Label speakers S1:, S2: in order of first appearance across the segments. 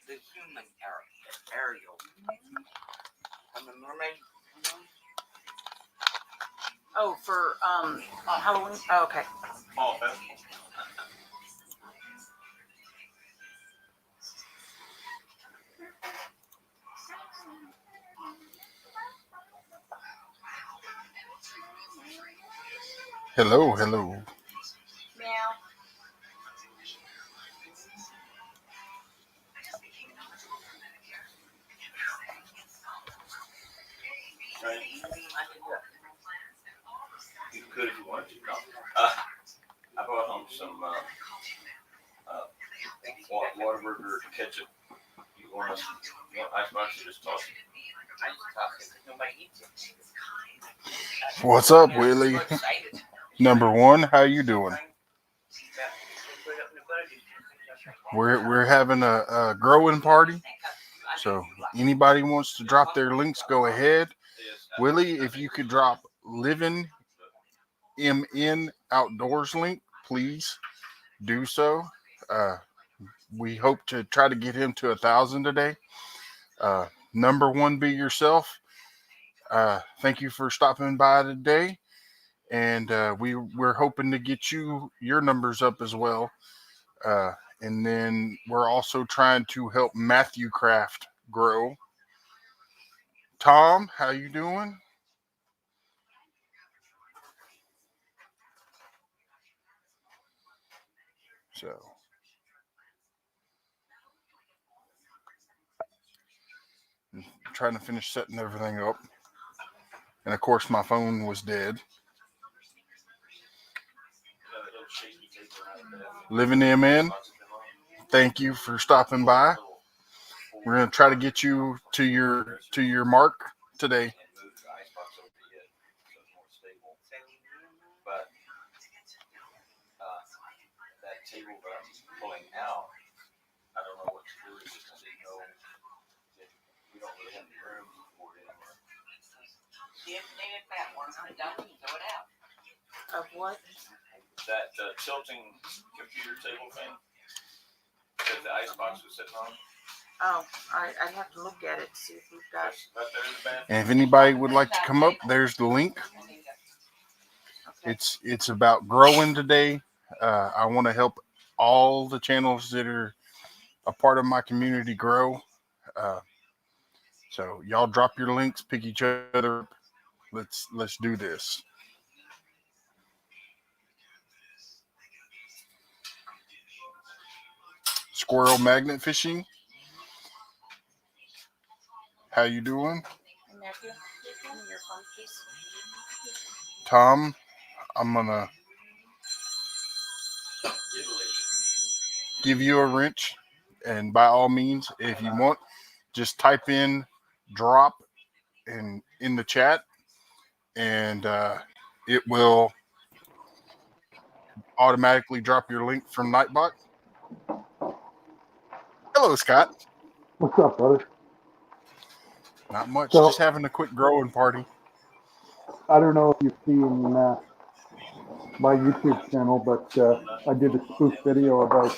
S1: The human Ariel. From the mermaid.
S2: Oh, for Halloween. Oh, okay.
S3: Fall festival.
S4: Hello, hello.
S2: Meow.
S3: Right. You could if you wanted to. No. I brought home some Whataburger ketchup. You want icebox or just toss it?
S1: Nobody eats it.
S4: What's up, Willie? Number one, how you doing? We're having a growing party. So anybody wants to drop their links, go ahead. Willie, if you could drop Living MN Outdoors link, please do so. We hope to try to get him to 1,000 today. Number one, be yourself. Thank you for stopping by today. And we're hoping to get your numbers up as well. And then we're also trying to help Matthew Craft grow. Tom, how you doing? So, trying to finish setting everything up. And of course, my phone was dead. Living MN, thank you for stopping by. We're going to try to get you to your mark today.
S3: But that table that I'm pulling out, I don't know what to do with it. I didn't know that we don't really have any room for it anymore.
S1: See if they get that one. I'm done. Throw it out.
S2: Of what?
S3: That tilting computer table thing that the icebox was sitting on.
S2: Oh, I'd have to look at it to see if we've got.
S3: Right there in the bathroom.
S4: And if anybody would like to come up, there's the link.
S2: Okay.
S4: It's about growing today. I want to help all the channels that are a part of my community grow. So y'all drop your links, pick each other up. Let's do this. Squirrel magnet fishing. How you doing?
S2: Hey, Matthew, give me your phone, please.
S4: Tom, I'm gonna give you a wrench, and by all means, if you want, just type in drop in the chat, and it will automatically drop your link from Nightbot. Hello, Scott.
S5: What's up, brother?
S4: Not much.
S5: So-
S4: Just having a quick growing party.
S5: I don't know if you've seen my YouTube channel, but I did a spoof video about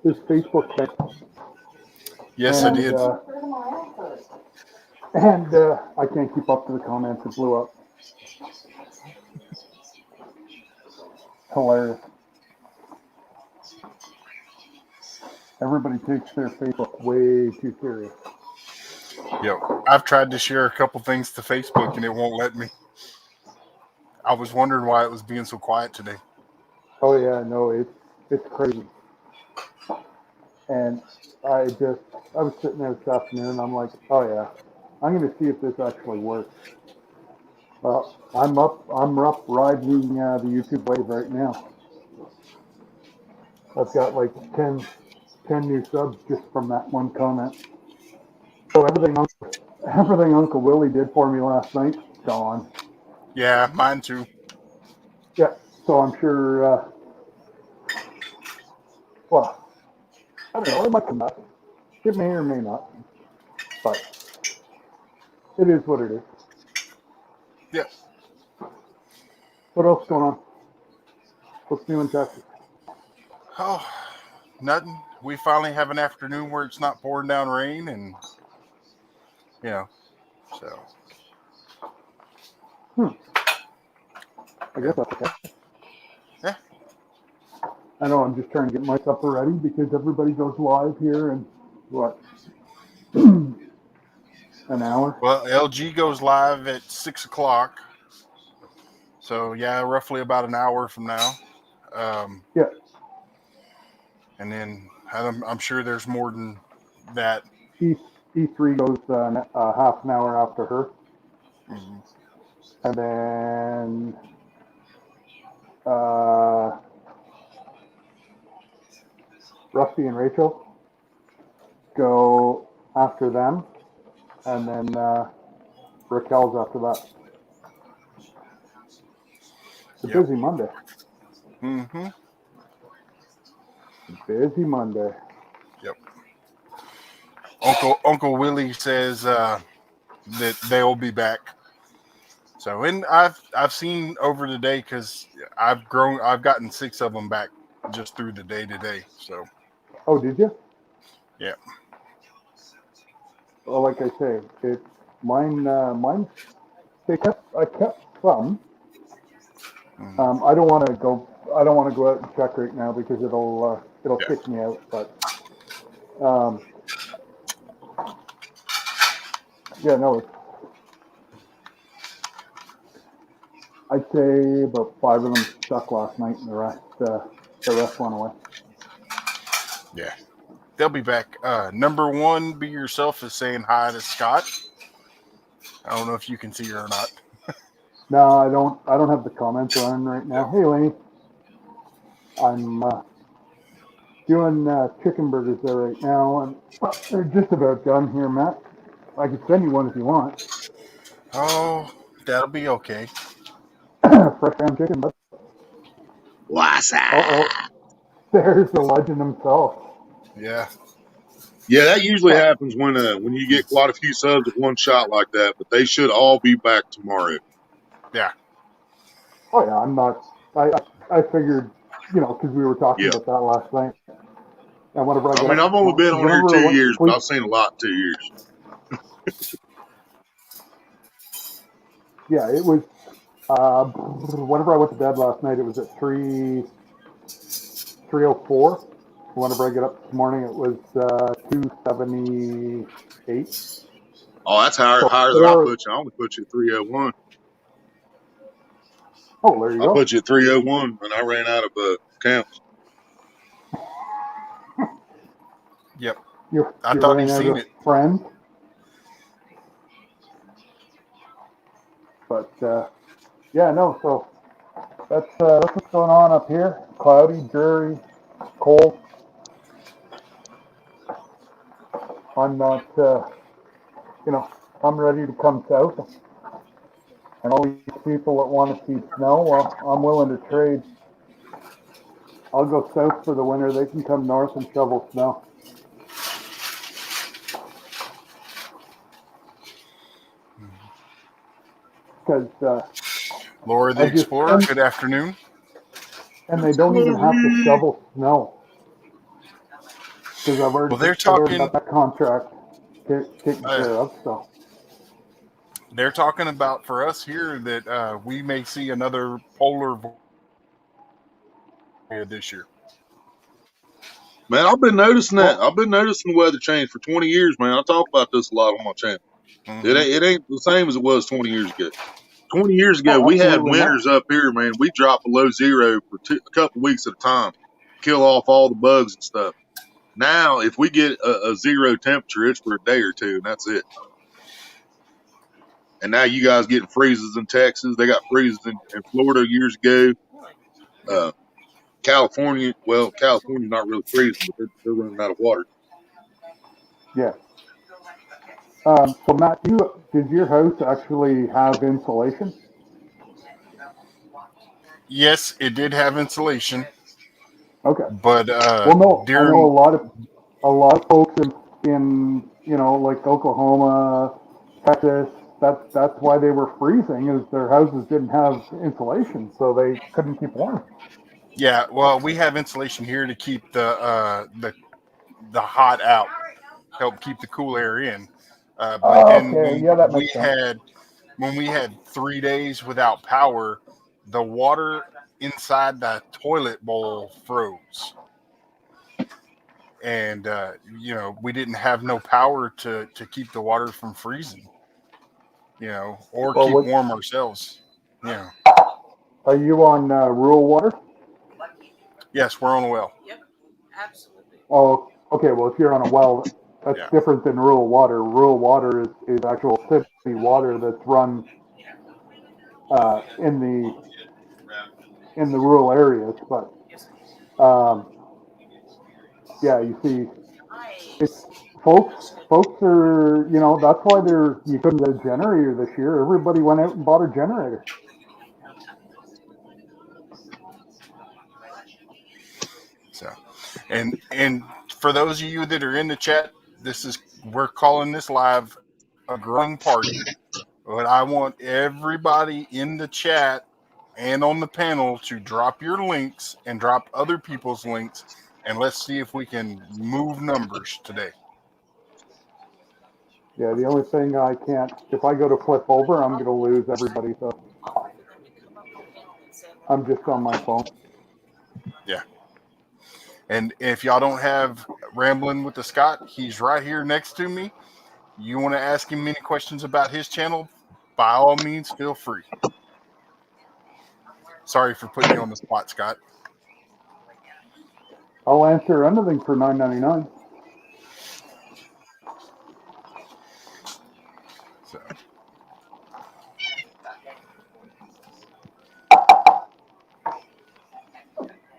S5: this Facebook page.
S4: Yes, I
S5: And,
S4: did.
S5: I can't keep up to the comments. It blew up. Hilarious. Everybody takes their Facebook way too serious.
S4: Yep. I've tried to share a couple things to Facebook and it won't let me. I was wondering why it was being so quiet today.
S5: Oh yeah, no, it's crazy. And I was sitting there this afternoon and I'm like, oh yeah, I'm going to see if this actually works. Well, I'm up riding the YouTube wave right now. I've got like 10 new subs just from that one comment. So everything Uncle Willie did for me last night, gone.
S4: Yeah, mine too.
S5: Yeah, so I'm sure, well, I don't know, it might come back. It may or may not, but it is what it is.
S4: Yeah.
S5: What else is going on? What's new in Texas?
S4: Oh, nothing. we finally have an afternoon where it's not pouring down rain, and so
S5: I guess that's okay.
S4: Yeah.
S5: I know I'm just trying to get my supper ready because everybody goes live here in what? An hour?
S4: well, LG goes live at 6:00. So yeah, roughly about an hour from now.
S5: Yeah.
S4: And then I'm sure there's more than that.
S5: E3 goes half an hour after her.
S4: Mhm.
S5: And then Rusty and Rachel go after them. And then Raquel's after that. It's a
S4: Yep.
S5: busy Monday.
S4: Mm-hmm.
S5: Busy Monday.
S4: Yep. Uncle Willie says that they'll be back. So, and I've seen over the day, because I've gotten 6 of them back just through the day today. So
S5: Oh, did you?
S4: yeah.
S5: Well, like I say, mine. I kept some.
S4: Mhm.
S5: I don't want to go. I don't want to go out and check right now because it'll
S4: Yeah.
S5: kick me out. But yeah, no. I'd say about 5 of them stuck last night, and the rest went away.
S4: Yeah. They'll be back. Number 1, Be Yourself, is saying hi to Scott. I don't know if you can see her or not.
S5: No, I don't. I don't have the comments on right now.
S4: Yeah.
S5: Hey, Laney, I'm doing chicken burgers there right now, and they're just about done here, Matt. I could send you one if you want.
S4: Oh, that'll be okay.
S5: Fresh ham chicken, but
S6: What's
S5: oh, there's the legend himself.
S4: Yeah.
S6: Yeah, that usually happens when you get quite a few subs at one shot like that. But they should all be back tomorrow.
S4: Yeah.
S5: Oh yeah, I'm not. I figured, because we were talking
S6: Yeah,
S5: about that last night. And whenever I
S6: I
S5: got
S6: mean
S5: up,
S6: I've only been on here
S5: whenever I
S6: 2
S5: went to
S6: years, but
S5: sleep,
S6: I've seen a lot in 2 years.
S5: yeah, it was. Whenever I went to bed last night, it was at 3:04. Whenever I get up this morning, it was 278.
S6: Oh, that's
S5: So
S6: higher than I
S5: four.
S6: put you. I only put you at 301.
S5: Oh, there you
S6: I
S5: go.
S6: put you at 301, and I ran out of counts.
S4: Yep.
S5: You
S4: I
S5: you
S4: thought he
S5: ran out
S4: seen
S5: of
S4: it.
S5: friends, but yeah, no. So that's what's going on up here. Cloudy, dreary, cold. I'm not. I'm ready to come south. And all these people that want to see snow, well, I'm willing to trade. I'll go south for the winter. They can come north and shovel snow. Because
S4: Laura the
S5: I just
S4: Explorer, good afternoon.
S5: and they don't even have to shovel snow because I've
S4: Well,
S5: already got that contract taken care of. So
S4: they're talking about, for us here, that we may see another polar this year.
S6: Man, I've been noticing that.
S5: well,
S6: I've been noticing the weather change for 20 years, man. I talk about this a lot on my channel.
S4: Mm-hmm.
S6: It ain't the same as it was 20 years ago. 20 years ago,
S5: oh,
S6: we had
S5: absolutely not.
S6: winters up here, man. We dropped below zero for a couple weeks at a time, kill off all the bugs and stuff. Now, if we get a zero temperature, it's for a day or two, and that's it. And now you guys getting freezes in Texas. They got freezes in Florida years ago. California, well, California's not really freezing, but they're running out of water.
S5: Yeah. So Matt, did your house actually have insulation?
S4: Yes, it did have insulation,
S5: Okay.
S4: but
S5: Well, no, I know
S4: during
S5: a lot of folks in like Oklahoma, Texas. That's why they were freezing, is their houses didn't have insulation, so they couldn't keep warm.
S4: yeah, well, we have insulation here to keep the the hot out, help keep the cool air in. But
S5: Oh,
S4: then
S5: okay. Yeah, that
S4: we
S5: makes sense.
S4: had when we had 3 days without power, the water inside the toilet bowl froze, and we didn't have no power to keep the water from freezing, or
S5: Well,
S4: keep
S5: what,
S4: warm ourselves. Yeah.
S5: are you on rural water?
S4: Yes, we're on a well.
S2: Yep, absolutely.
S5: Oh, okay. Well, if you're on a well, that's
S4: Yeah.
S5: different than rural water. Rural water is actual city water that's run in the rural areas. But um, yeah, you see, it's folks are that's why you couldn't get a generator this year. Everybody went out and bought a generator.
S4: So, and for those of you that are in the chat, we're calling this live a growing party. But I want everybody in the chat and on the panel to drop your links and drop other people's links, and let's see if we can move numbers today.
S5: Yeah, the only thing I can't, if I go to flip over, I'm going to lose everybody. So I'm just on my phone.
S4: Yeah. And if y'all don't have Rambling with the Scott, he's right here next to me. You want to ask him any questions about his channel, by all means, feel free. Sorry for putting you on the spot, Scott.
S5: I'll answer anything for $9.99.
S4: So.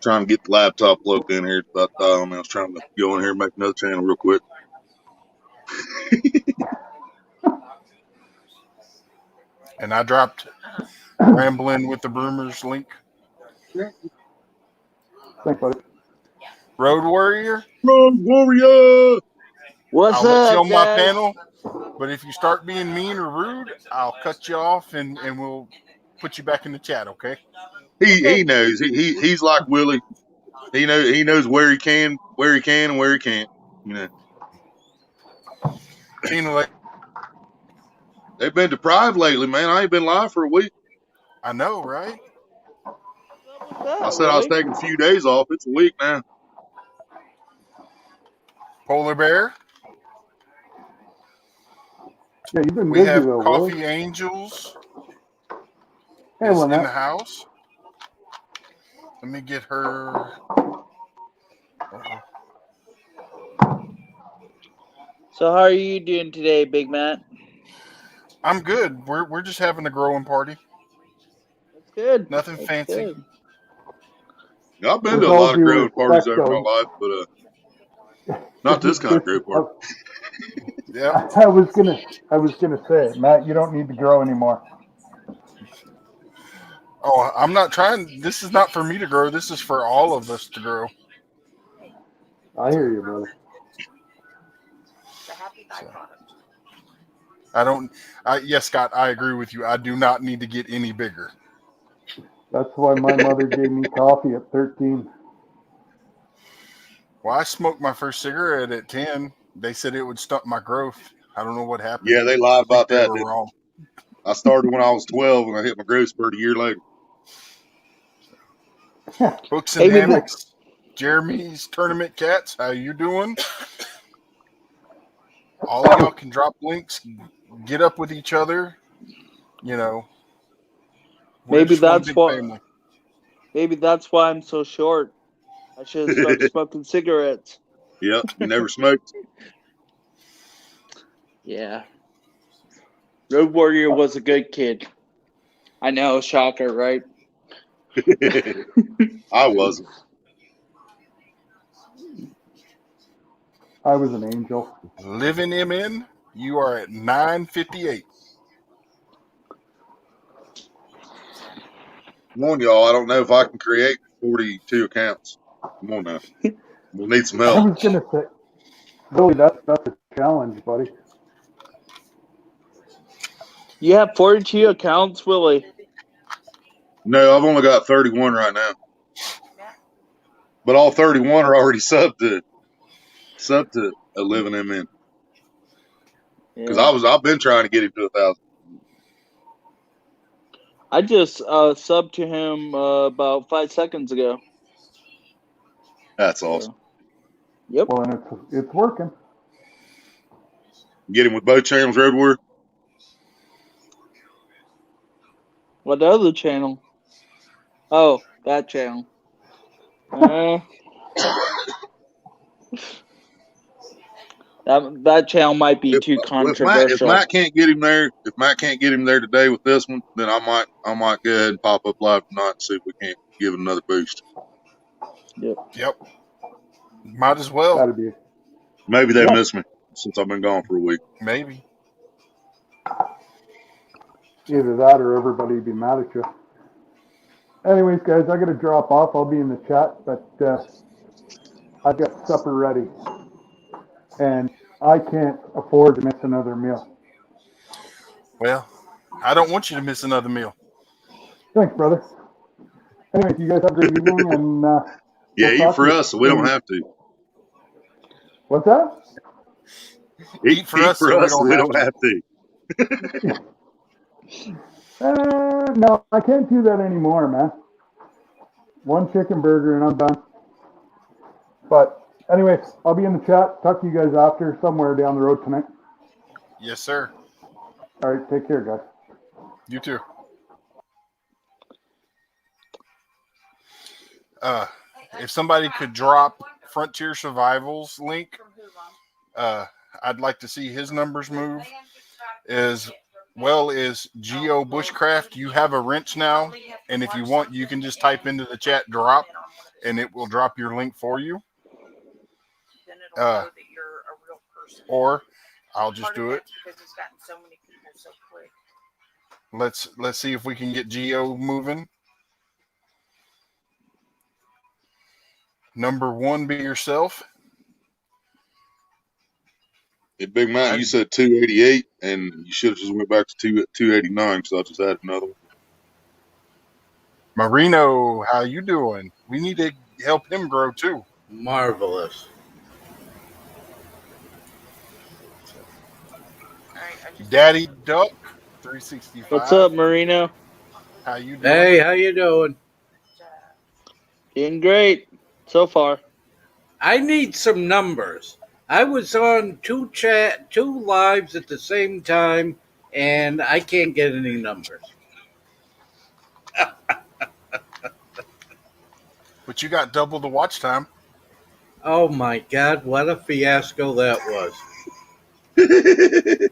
S6: Trying to get the laptop plugged in here. It's about dialing. I was trying to go in here and make another channel real quick.
S4: And I dropped Rambling with the Broomers link.
S5: Thanks, buddy.
S4: Road Warrior.
S6: Road Warrior!
S7: What's
S4: I'll let you
S7: up,
S4: on my
S7: guys?
S4: panel, but if you start being mean or rude, I'll cut you off and we'll put you back in the chat, okay?
S6: He knows. He's like Willie. He knows where he can and where he can't.
S4: See you later.
S6: They've been deprived lately, man. I ain't been live for a week.
S4: I know, right?
S6: I said I was taking a few days off. It's a week now.
S4: Polar Bear.
S5: Yeah, you've been
S4: We
S5: busy
S4: have
S5: though,
S4: Coffee
S5: Willie.
S4: Angels
S5: Hey,
S4: is in the
S5: Lynette.
S4: house. Let me get her.
S7: So how are you doing today, Big Matt?
S4: I'm good. We're just having a growing party.
S7: That's good.
S4: Nothing
S7: That's
S4: fancy.
S7: good.
S6: I've been
S5: With
S6: to a
S5: all
S6: lot of
S5: due
S6: growing parties
S5: respect,
S6: over my
S5: though,
S6: life, but not this kind of grow party.
S4: Yep.
S5: I was gonna say, Matt, you don't need to grow anymore.
S4: Oh, I'm not trying. This is not for me to grow. This is for all of us to grow.
S5: I hear you, brother.
S2: It's a happy byproduct.
S4: Yes, Scott, I agree with you. I do not need to get any bigger.
S5: That's why my mother gave me coffee at 13.
S4: Well, I smoked my first cigarette at 10. They said it would stunt my growth. I don't know what happened.
S6: Yeah, they lied
S4: I think
S6: about
S4: they
S6: that.
S4: were wrong.
S6: I started when I was 12 and I hit my growth spurt a year later.
S4: Hooks and
S7: Maybe the-
S4: hammocks. Jeremy's Tournament Cats, how you doing? All of y'all can drop links, get up with each other. We're
S7: Maybe
S4: just one
S7: that's
S4: big
S7: what.
S4: family.
S7: Maybe that's why I'm so short. I should have started smoking cigarettes.
S6: Yep, you never smoked.
S7: Yeah. Road Warrior was a good kid. I know, shocker, right?
S6: I wasn't.
S5: I was an angel.
S4: Living MN, you are at 958.
S6: Come on, y'all. I don't know if I can create 42 accounts. Come on now. We'll need some
S5: I
S6: help.
S5: was gonna say, Billy, that's a challenge, buddy.
S7: You have 42 accounts, Willie.
S6: No, I've only got 31 right now. But all 31 are already subbed to. Sub to 11 MN. Because
S7: Yeah.
S6: I've been trying to get him to 1,000.
S7: I just subbed to him about 5 seconds ago.
S6: That's awesome.
S7: Yep.
S5: Well, and it's working.
S6: Get him with both channels, Road Warrior.
S7: What other channel? Oh, that channel. That channel might be too
S6: If
S7: controversial.
S6: Matt can't get him there, today with this one, then I might go ahead and pop up live tonight and see if we can't give it another boost.
S4: Yep. Might as well.
S5: That'd be
S6: Maybe they
S5: Yeah.
S6: miss me since I've been gone for a week.
S4: Maybe.
S5: either that or everybody be mad at you. Anyways, guys, I got to drop off. I'll be in the chat, but I've got supper ready, and I can't afford to miss another meal.
S4: Well, I don't want you to miss another meal.
S5: Thanks, brother. Anyways, you guys have a great evening, and
S6: Yeah,
S5: we'll
S6: eat
S5: talk
S6: for
S5: to you
S6: us, so we don't
S5: soon.
S6: have to.
S5: What's that?
S4: Eat for us so we don't have
S6: to.
S5: No, I can't do that anymore, man. One chicken burger and I'm done. But anyway, I'll be in the chat. Talk to you guys after, somewhere down the road tonight.
S4: Yes, sir.
S5: All right, take care, guys.
S4: You too. If somebody could drop Frontier Survival's link, I'd like to see his numbers move. As well as Geo Bushcraft, you have a wrench now, and if you want, you can just type into the chat drop, and it will drop your link for you.
S2: Then it'll know that you're a real person.
S4: Or I'll just do it.
S2: Because it's gotten so many people so quick.
S4: Let's see if we can get Geo moving. Number 1, be yourself.
S6: Hey, Big Matt, you said 288, and you should have just went back to 289, so I just added another one.
S4: Marino, how you doing? We need to help him grow too.
S8: Marvelous.
S4: Daddy Duck 365.
S7: What's up, Marino?
S4: How you doing?
S8: Hey, how you doing?
S7: Doing great so far.
S8: I need some numbers. I was on two lives at the same time, and I can't get any numbers.
S4: But you got double the watch time.
S8: Oh my God, what a fiasco that was.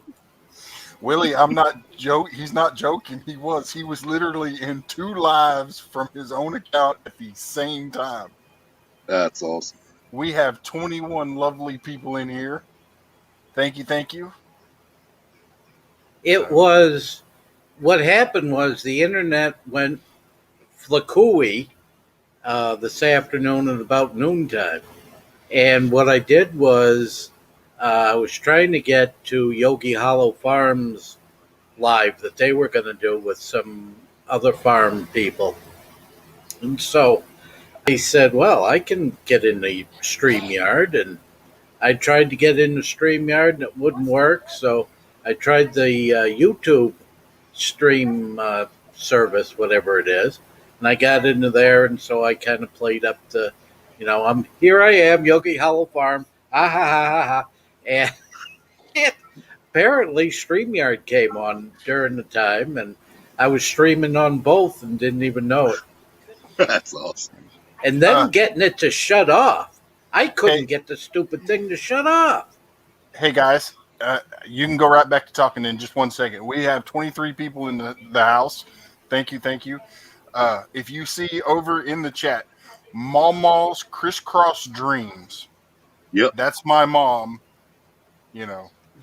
S4: Willie, I'm not he's not joking. He was literally in 2 lives from his own account at the same time.
S6: That's awesome.
S4: We have 21 lovely people in here. Thank you.
S8: It was, what happened was the internet went flakooey this afternoon at about noontime. And what I did was I was trying to get to Yogi Hollow Farms live that they were going to do with some other farm people. And so I said, well, I can get in the StreamYard. And I tried to get in the StreamYard and it wouldn't work. So I tried the YouTube stream service, whatever it is. And I got into there. And so I kind of played up the, here I am, Yogi Hollow Farm. Ha ha ha ha ha. And apparently StreamYard came on during the time, and I was streaming on both and didn't even know it.
S6: That's awesome.
S8: And then getting it to shut off. I couldn't get the stupid thing to shut off.
S4: Hey, guys, you can go right back to talking in just 1 second. We have 23 people in the house. Thank you. If you see over in the chat, Mama's Crisscross Dreams.
S6: Yep.
S4: That's my mom,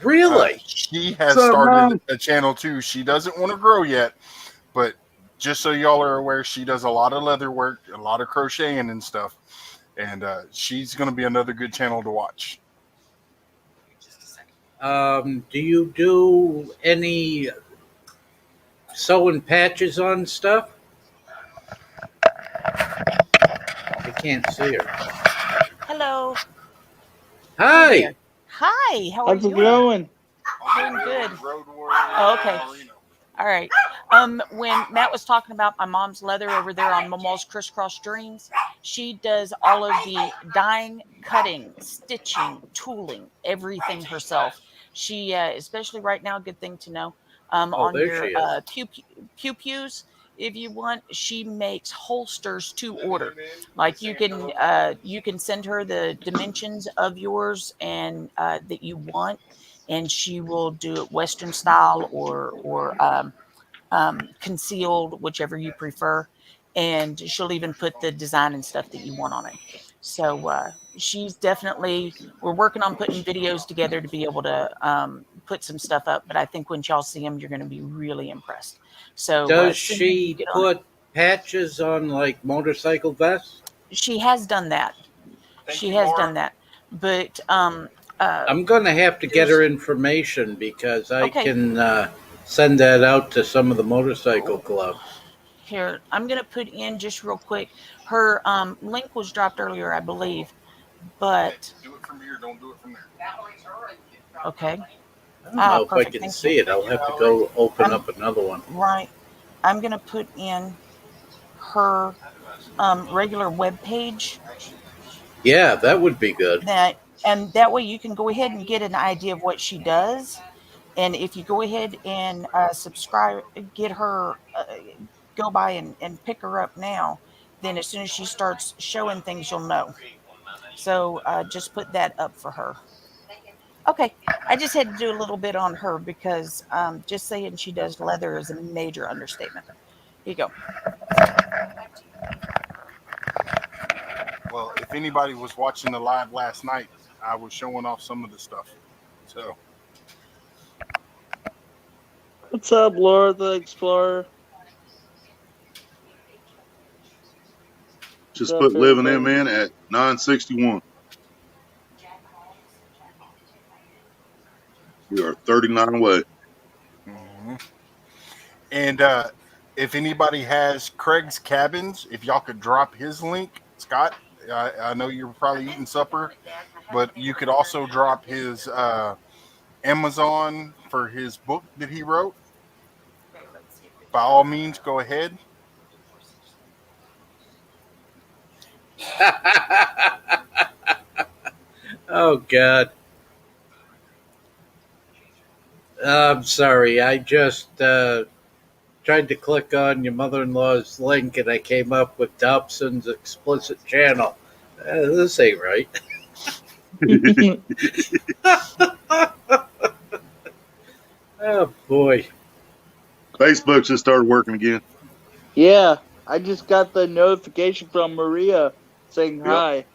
S8: Really?
S4: She has started a channel too. She doesn't want to grow yet, but just so y'all are aware, she does a lot of leather work, a lot of crocheting and stuff. And she's going to be another good channel to watch.
S8: Do you do any sewing patches on stuff? I can't see her.
S2: Hello.
S8: Hi.
S1: Hi, how are
S7: How's it
S1: you?
S7: going?
S1: Doing good.
S4: Road Warrior.
S1: Oh, okay. All right. When Matt was talking about my mom's leather over there on Momo's Crisscross Dreams, she does all of the dyeing, cutting, stitching, tooling, everything herself. She, especially right now, good thing to know,
S8: Oh,
S1: on
S8: there she
S1: your
S8: is.
S1: pews, if you want, she makes holsters to order. Like you can send her the dimensions of yours and that you want, and she will do it Western style or concealed, whichever you prefer. And she'll even put the design and stuff that you want on it. So she's definitely, we're working on putting videos together to be able to put some stuff up. But I think when y'all see them, you're going to be really impressed. So
S8: Does
S1: as soon as you
S8: she
S1: get on it,
S8: put patches on like motorcycle vests?
S1: she has done that.
S4: Thank
S1: She
S4: you,
S1: has
S4: Laura.
S1: done that. But
S8: I'm going to have to get
S1: here's
S8: her information because I
S1: okay.
S8: can send that out to some of the motorcycle clubs.
S1: Here, I'm going to put in just real quick. Her link was dropped earlier, I believe. But
S4: Do it from here. Don't do it from there.
S1: okay.
S8: I don't know if I
S1: Perfect.
S8: can
S1: Thank you.
S8: see it. I'll have to go open
S1: I'm
S8: up another one.
S1: right. I'm gonna put in her regular web page
S8: Yeah, that would be good.
S1: that, and that way you can go ahead and get an idea of what she does. And if you go ahead and subscribe, get her, go by and pick her up now. Then as soon as she starts showing things, you'll know. So just put that up for her. Okay, I just had to do a little bit on her because just saying she does leather is a major understatement. Here you go.
S4: Well, if anybody was watching the live last night, I was showing off some of the stuff. So
S7: What's up, Laura the Explorer? What's
S6: Just
S7: up,
S6: put living him
S7: everybody?
S6: in at 961. We are 39 away.
S4: mhm. And if anybody has Craig's Cabins, if y'all could drop his link, Scott. I know you're probably eating supper, but you could also drop his Amazon for his book that he wrote. By all means, go ahead.
S8: Oh, God. I'm sorry. I just tried to click on your mother in law's link and I came up with Dobson's explicit channel. This ain't right. Oh, boy.
S6: Facebook just started working again.
S7: Yeah, I just got the notification from Maria saying
S6: Yep.
S7: hi.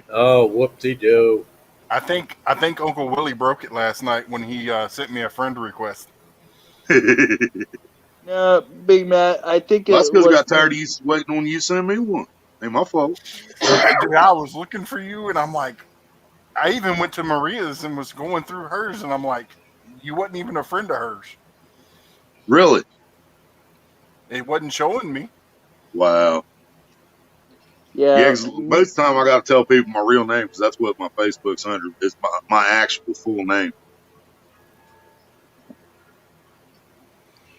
S8: Oh, whoop-de doo.
S4: I think Uncle Willie broke it last night when he sent me a friend request.
S7: No, Big Matt, I think
S6: That's
S7: it
S6: because I
S7: was
S6: got tired
S7: when.
S6: of you waiting on you to send me one. Ain't my fault.
S4: Dude, I was looking for you, and I'm like, I even went to Maria's and was going through hers, and I'm like, you wasn't even a friend of hers.
S6: Really?
S4: It wasn't showing me.
S6: Wow. Yeah,
S7: Yeah,
S6: 'cause most of the time I got to tell people my real name because that's what my Facebook's under. It's my actual full name.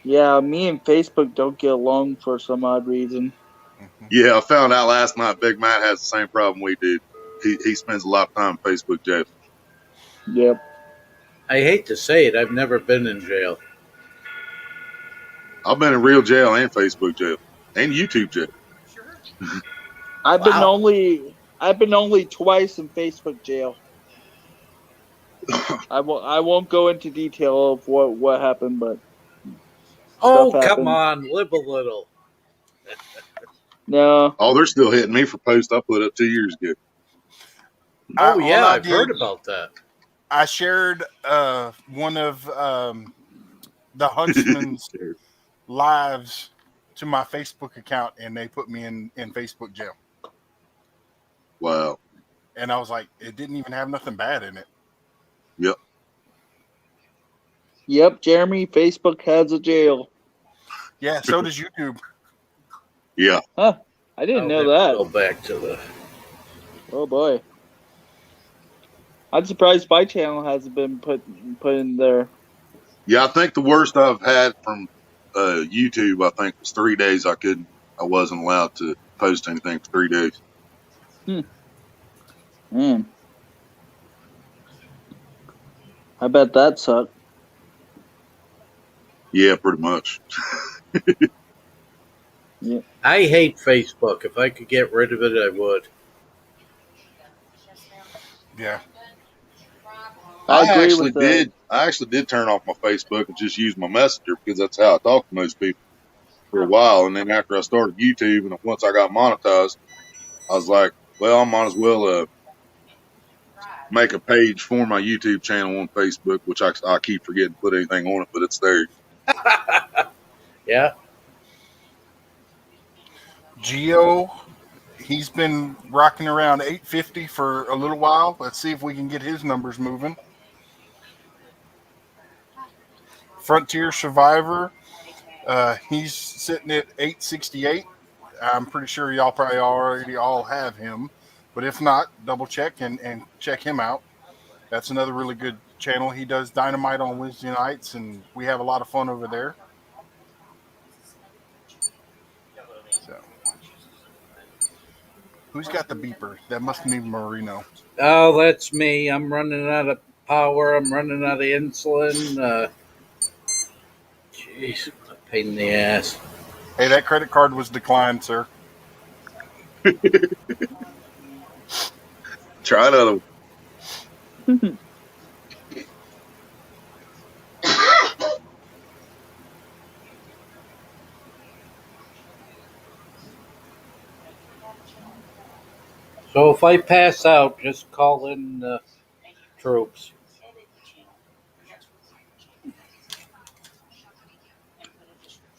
S7: yeah, me and Facebook don't get along for some odd reason.
S4: Mhm.
S6: Yeah, I found out last night Big Matt has the same problem we do. He spends a lot of time in Facebook jail.
S7: Yep.
S8: I hate to say it, I've never been in jail.
S6: I've been in real jail and Facebook jail and YouTube jail.
S8: Wow.
S7: I've been only twice in Facebook jail. I won't go into detail of what happened, but stuff
S8: Oh, come
S7: happened.
S8: on. Live a little.
S7: No.
S6: Oh, they're still hitting me for posts I put up 2 years ago.
S8: Oh,
S4: All
S8: yeah,
S4: I
S8: I've
S4: did,
S8: heard about that.
S4: I shared one of the Huntsman's lives to my Facebook account, and they put me in Facebook jail.
S6: Wow.
S4: And I was like, it didn't even have nothing bad in it.
S6: Yep.
S7: Yep, Jeremy, Facebook has a jail.
S4: Yeah, so does YouTube.
S6: Yeah.
S7: Huh. I didn't
S8: I'll
S7: know
S8: have to
S7: that.
S8: go back to the.
S7: Oh boy. I'm surprised my channel hasn't been put in there.
S6: Yeah, I think the worst I've had from YouTube, I think, was 3 days. I wasn't allowed to post anything for 3 days.
S7: Man, I bet that sucked.
S6: Yeah, pretty much.
S7: Yeah,
S8: I hate Facebook. If I could get rid of it, I would.
S4: Yeah.
S7: I agree with that.
S6: I actually did turn off my Facebook and just use my Messenger because that's how I talk to most people for a while. And then after I started YouTube and once I got monetized, I was like, well, I might as well make a page for my YouTube channel on Facebook, which I keep forgetting to put anything on it, but it's there.
S8: Yeah.
S4: Geo, he's been rocking around 850 for a little while. Let's see if we can get his numbers moving. Frontier Survivor, he's sitting at 868. I'm pretty sure y'all probably already all have him, but if not, double check and check him out. That's another really good channel. He does Dynamite on Wednesday nights, and we have a lot of fun over there. So, who's got the beeper? That must be Marino.
S8: Oh, that's me. I'm running out of power. I'm running out of insulin. Jeez, what a pain in the ass.
S4: Hey, that credit card was declined, sir.
S6: Try another one.
S8: So if I pass out, just call in the troops.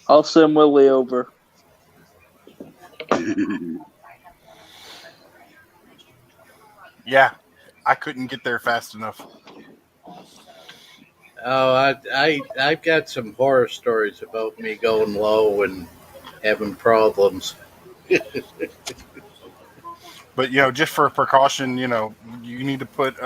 S7: I'll send Willie over.
S4: Yeah, I couldn't get there fast enough.
S8: Oh, I've got some horror stories about me going low and having problems.
S4: But just for precaution, you need to put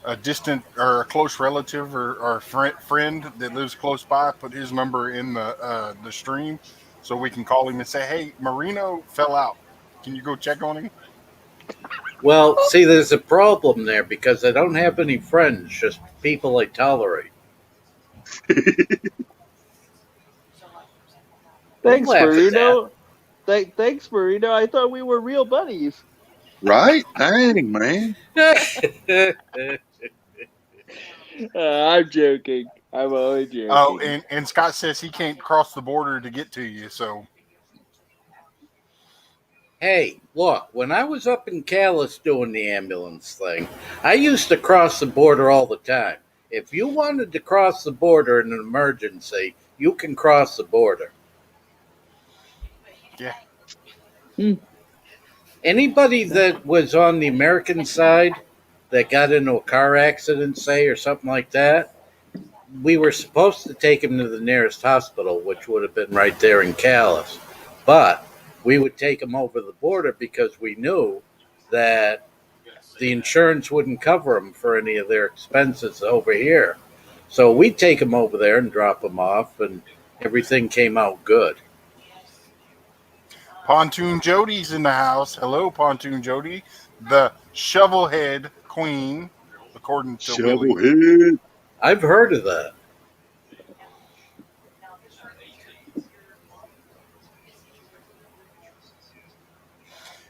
S4: a distant or a close relative or friend that lives close by. Put his number in the stream so we can call him and say, "Hey, Marino fell out. Can you go check on him?"
S8: Well, see, there's a problem there because I don't have any friends, just people I tolerate.
S7: Thanks,
S8: Laugh at
S7: Marino. Thanks, Marino. I thought we were real buddies.
S6: Right? Dang, man.
S8: that.
S7: I'm joking. I'm only joking.
S4: Oh, and Scott says he can't cross the border to get to you. So
S8: Hey, look, when I was up in Calais doing the ambulance thing, I used to cross the border all the time. If you wanted to cross the border in an emergency, you can cross the border.
S4: yeah,
S8: Anybody that was on the American side that got into a car accident, say, or something like that, we were supposed to take him to the nearest hospital, which would have been right there in Calais. But we would take him over the border because we knew that the insurance wouldn't cover them for any of their expenses over here. So we'd take them over there and drop them off, and everything came out good.
S4: Pontoon Jody's in the house. Hello, Pontoon Jody, the shovelhead queen, according to Willie.
S6: Shovelhead.
S8: I've heard of that.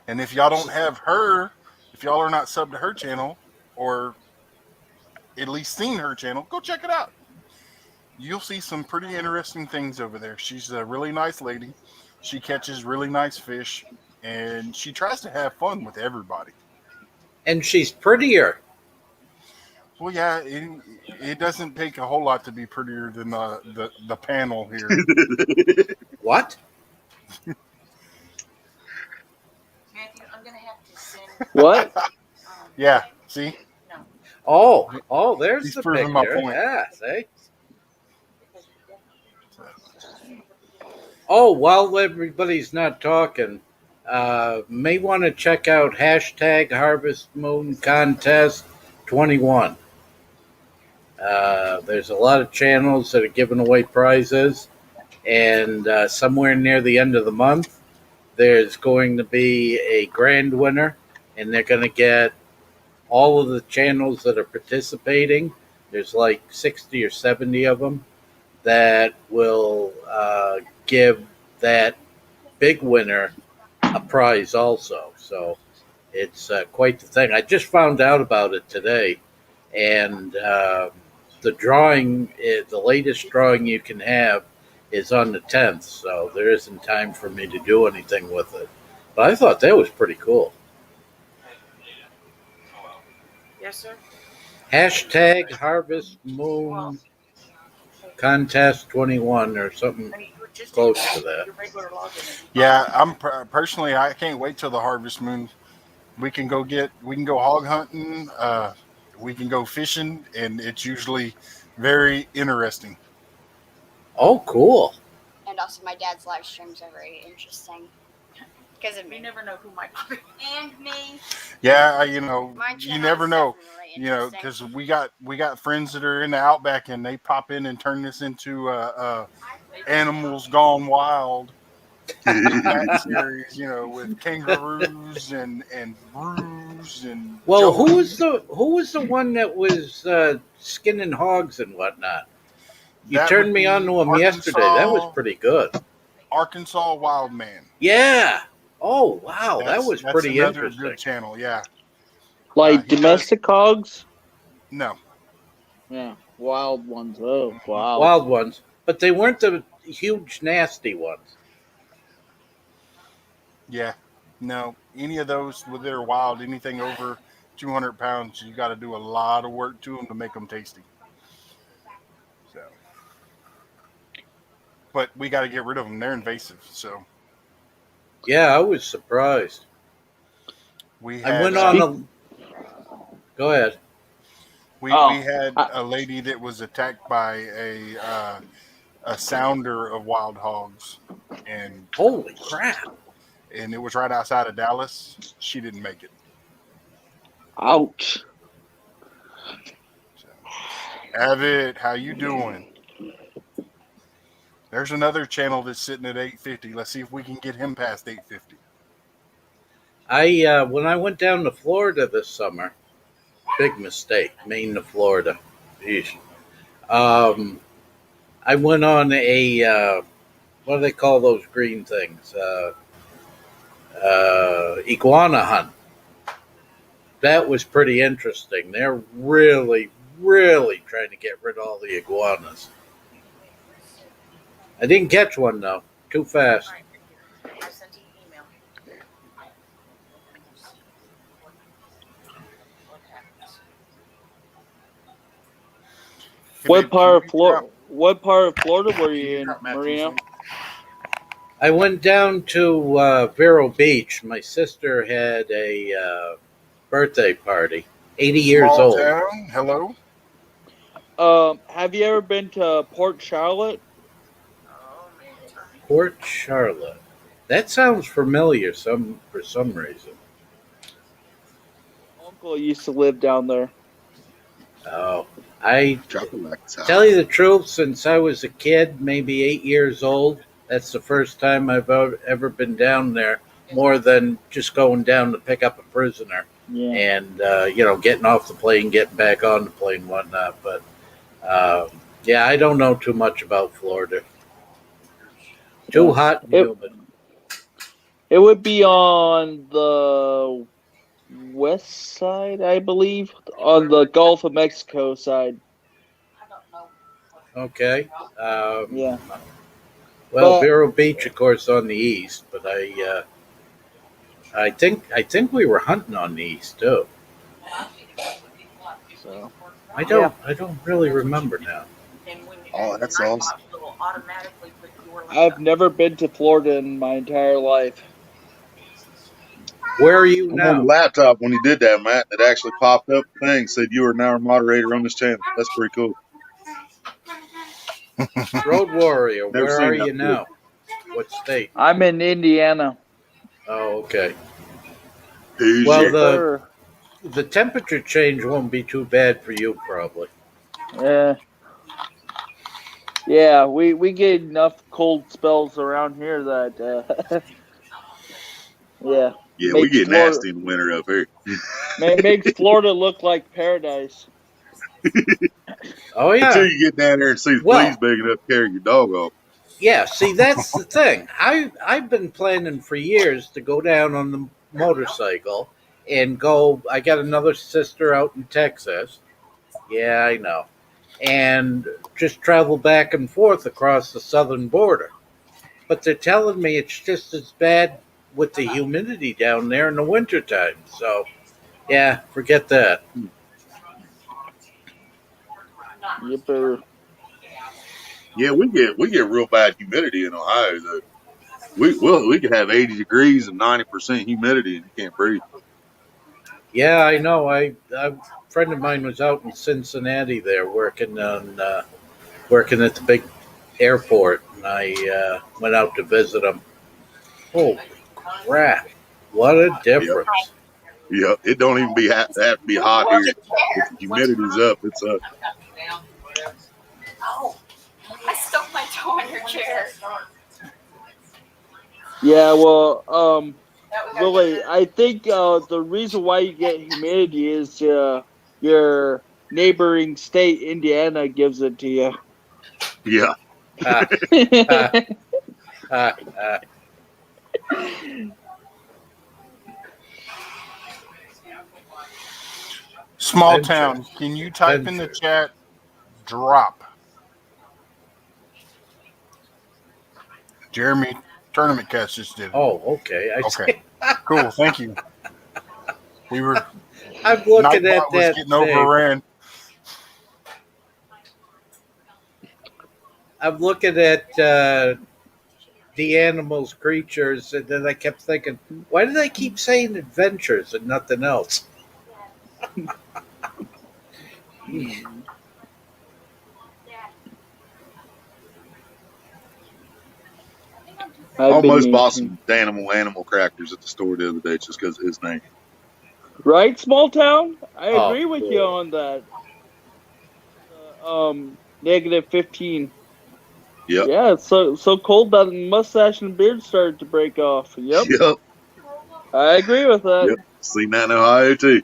S4: And if y'all don't have her, if y'all are not subbed to her channel or at least seen her channel, go check it out. You'll see some pretty interesting things over there. She's a really nice lady. She catches really nice fish, and she tries to have fun with everybody.
S8: And she's prettier.
S4: Well, yeah, it doesn't take a whole lot to be prettier than the panel here.
S8: What?
S2: Matthew, I'm gonna have to send.
S7: What?
S4: Yeah, see?
S8: Oh, there's
S4: He's
S8: the
S4: proving my
S8: picture.
S4: point.
S8: Yeah, see? Oh, while everybody's not talking, may want to check out hashtag Harvest Moon Contest 21. There's a lot of channels that are giving away prizes, and somewhere near the end of the month, there's going to be a grand winner, and they're going to get all of the channels that are participating. There's like 60 or 70 of them that will give that big winner a prize also. So it's quite the thing. I just found out about it today, and the drawing, the latest drawing you can have, is on the 10th. So there isn't time for me to do anything with it. But I thought that was pretty cool.
S2: Yes, sir.
S8: Hashtag Harvest Moon Contest 21 or something
S2: I mean, you would just
S8: close
S2: take
S8: to that.
S2: your regular login.
S4: Yeah, I'm personally. I can't wait till the harvest moon. We can go hog hunting. We can go fishing, and it's usually very interesting.
S8: Oh, cool.
S9: And also, my dad's live streams are very interesting because of
S2: You
S9: me
S2: never know who might pop in.
S9: and me.
S4: Yeah,
S9: My
S4: you
S9: channel
S4: never
S9: is
S4: know.
S9: definitely interesting.
S4: Because we got friends that are in the outback, and they pop in and turn this into animals gone wild cat series. With kangaroos and brews and
S8: Well,
S4: joeys.
S8: who was the one that was skinning hogs and whatnot? You
S4: That
S8: turned
S4: would
S8: me on
S4: be
S8: to him yesterday. That was pretty good.
S4: Arkansas Wild Man.
S8: Yeah. Oh, wow. That was
S4: That's
S8: pretty
S4: another
S8: interesting.
S4: good channel. Yeah.
S7: Like
S4: He
S7: domestic hogs?
S4: No.
S7: Yeah, wild ones. Oh, wow.
S8: Wild ones. But they weren't the huge, nasty ones.
S4: Yeah. No. Any of those with their wild, anything over 200 pounds, you got to do a lot of work to them to make them tasty. So, but we got to get rid of them. They're invasive. So
S8: Yeah, I was surprised.
S4: we
S8: I
S4: had
S8: went on a. Go ahead.
S4: we
S7: Oh,
S4: had a lady that was attacked by a sounder of wild hogs, and
S8: Holy crap.
S4: it was right outside of Dallas. She didn't make it.
S7: ouch.
S4: So, Avid, how you doing? There's another channel that's sitting at 850. Let's see if we can get him past 850.
S8: When I went down to Florida this summer, big mistake, Maine to Florida. Jeez. I went on a what do they call those green things? Iguana hunt. That was pretty interesting. They're really, really trying to get rid of all the iguanas. I didn't catch one though. Too fast.
S2: I sent you an email. What happens?
S7: What part of Florida were you in, Marino?
S8: I went down to Vero Beach. My sister had a birthday party. 80 years
S4: Small
S8: old.
S4: town. Hello.
S7: Have you ever been to Port Charlotte?
S2: Oh, man.
S8: Port Charlotte. That sounds familiar for some reason.
S7: Uncle used to live down there.
S8: Oh, I
S6: Drop it like it's hot.
S8: tell you the truth, since I was a kid, maybe 8 years old, that's the first time I've ever been down there, more than just going down to pick up a prisoner
S7: Yeah.
S8: and, getting off the plane, getting back on the plane, whatnot. But, yeah, I don't know too much about Florida. Too hot and humid.
S7: It would be on the west side, I believe, on the Gulf of Mexico side.
S9: I don't know.
S8: Okay.
S7: Yeah.
S8: Well,
S7: But-
S8: Vero Beach, of course, on the east, but I think we were hunting on the east too.
S7: So
S8: I don't really remember now.
S2: And when you
S6: Oh, that's awesome.
S2: will automatically put your
S7: I've never been to Florida in my entire life.
S8: Where are you
S6: I'm on the
S8: now?
S6: laptop when you did that, Matt. It actually popped up a thing, said you are now a moderator on this channel. That's pretty cool.
S8: Road Warrior.
S6: Never
S8: Where
S6: seen
S8: are
S6: that
S8: you now? What state?
S7: I'm in Indiana.
S8: Oh, okay.
S6: Who's
S8: Well,
S6: your-
S8: the temperature change won't be too bad for you, probably.
S7: Yeah, we get enough cold spells around here that yeah,
S6: Yeah, we
S7: makes
S6: get
S7: Florida
S6: nasty in the winter up here.
S7: makes Florida look like paradise.
S8: Oh
S6: Until
S8: yeah.
S6: you get down there and see the fleas
S8: Well,
S6: big enough to carry your dog off.
S8: yeah. See, that's the thing. I've been planning for years to go down on the motorcycle and go. I got another sister out in Texas. Yeah, I know. And just travel back and forth across the southern border. But they're telling me it's just as bad with the humidity down there in the wintertime. So, yeah, forget that.
S7: Yipper.
S6: Yeah, we get real bad humidity in Ohio though. We could have 80 degrees and 90% humidity and you can't breathe.
S8: Yeah, I know. A friend of mine was out in Cincinnati there working at the big airport, and I went out to visit him. Holy crap! What a
S6: Yep.
S8: difference!
S6: Yep. It don't even have to be hot here. If the humidity's up, it's up.
S9: Oh, I stuck my toe in your chair.
S7: Yeah, well, Willie, I think the reason why you get humidity is your neighboring state, Indiana, gives it to you.
S6: Yeah.
S8: Ah, ah, ah, ah.
S4: Small
S8: Venture,
S4: town. Can you type in the
S8: venture.
S4: chat drop? Jeremy Tournament Cast just did it.
S8: Oh, okay. I
S4: Okay.
S8: see.
S4: Cool. Thank you. We were
S8: I'm looking
S4: Nightbot
S8: at
S4: was
S8: that
S4: getting
S8: thing.
S4: overran.
S8: I'm looking at the animals, creatures, and then I kept thinking, why do they keep saying adventures and nothing else?
S7: I've been
S6: Almost bought
S7: nature.
S6: some animal crackers at the store the other day just because of his name.
S7: Right, small town? I
S8: Oh,
S7: agree with you
S8: cool.
S7: on that. Negative 15.
S6: Yep.
S7: Yeah, it's so cold that mustache and beard started to break off. Yep,
S6: Yep.
S7: I agree with that.
S6: Yep. Seen that in Ohio too.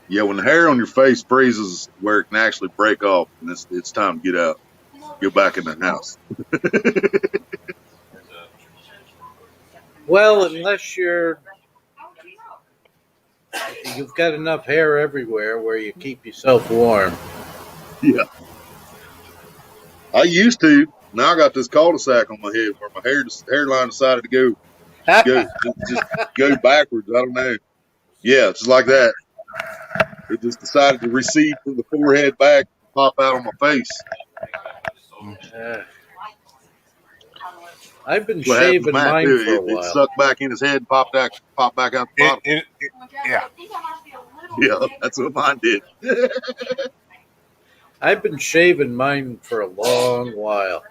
S6: Yeah, when the hair on your face freezes where it can actually break off, and it's time to get out. Go back in the house.
S8: Well, unless you've got enough hair everywhere where you keep yourself warm.
S6: Yeah. I used to. Now I got this cul-de-sac on my head where my hairline decided to just go backwards. I don't know. Yeah, just like that. It just decided to recede from the forehead back, pop out on my face.
S8: Uh, I've been
S6: What happened to
S8: shaving
S6: Matt
S8: mine for
S6: too?
S8: a
S6: It
S8: while.
S6: sucked back in his head and popped back out the bottom.
S4: Yeah.
S6: Yeah, that's what mine did.
S8: I've been shaving mine for a long while.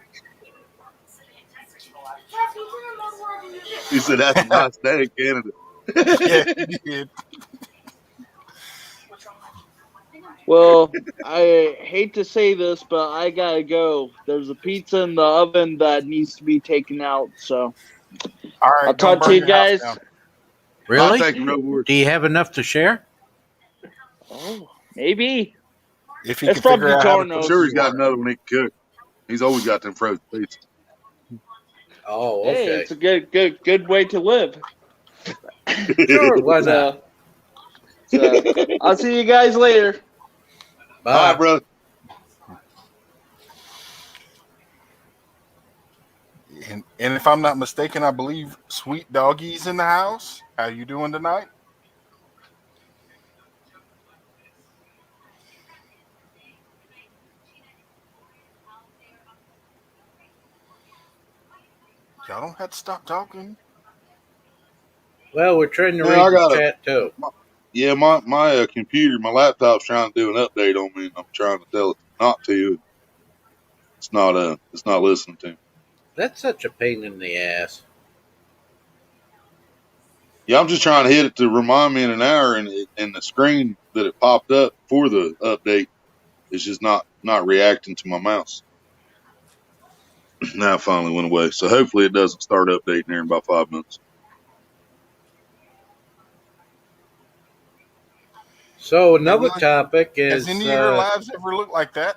S6: He said that's a nice day in Canada.
S4: Yeah, he did.
S7: Well, I hate to say this, but I gotta go. There's a pizza in the oven that needs to be taken out, so
S4: All
S7: I'll
S4: right, don't
S7: talk to
S4: burn
S7: you
S4: your house
S7: guys.
S4: down.
S6: I'll
S8: Really?
S6: take him over.
S8: Do you have enough to share?
S7: Oh, maybe.
S4: If he
S7: It's
S4: can figure
S7: from
S4: out how to
S6: I'm
S4: cook
S7: DiGiorno's.
S6: sure
S4: it.
S6: he's got another one he can cook. He's always got them frozen pizzas.
S8: Oh,
S7: Hey,
S8: okay.
S7: it's a good way to live.
S8: Sure, why not?
S7: So I'll see you guys later.
S6: All right,
S8: Bye.
S6: brother.
S4: And if I'm not mistaken, I believe Sweet Doggy's in the house. How you doing tonight? Y'all don't have to stop talking.
S8: Well, we're trying to
S6: Man,
S8: read
S6: I
S8: the
S6: got
S8: chat too.
S6: my computer, my laptop's trying to do an update on me, and I'm trying to tell it not to. it's not listening to me.
S8: That's such a pain in the ass.
S6: Yeah, I'm just trying to hit it to remind me in an hour, and the screen that it popped up for the update is just not reacting to my mouse. Now it finally went away. So hopefully it doesn't start updating here in about 5 minutes.
S8: So
S4: Hey,
S8: another
S4: Willie,
S8: topic
S4: has
S8: is
S4: any of your lives ever looked like that?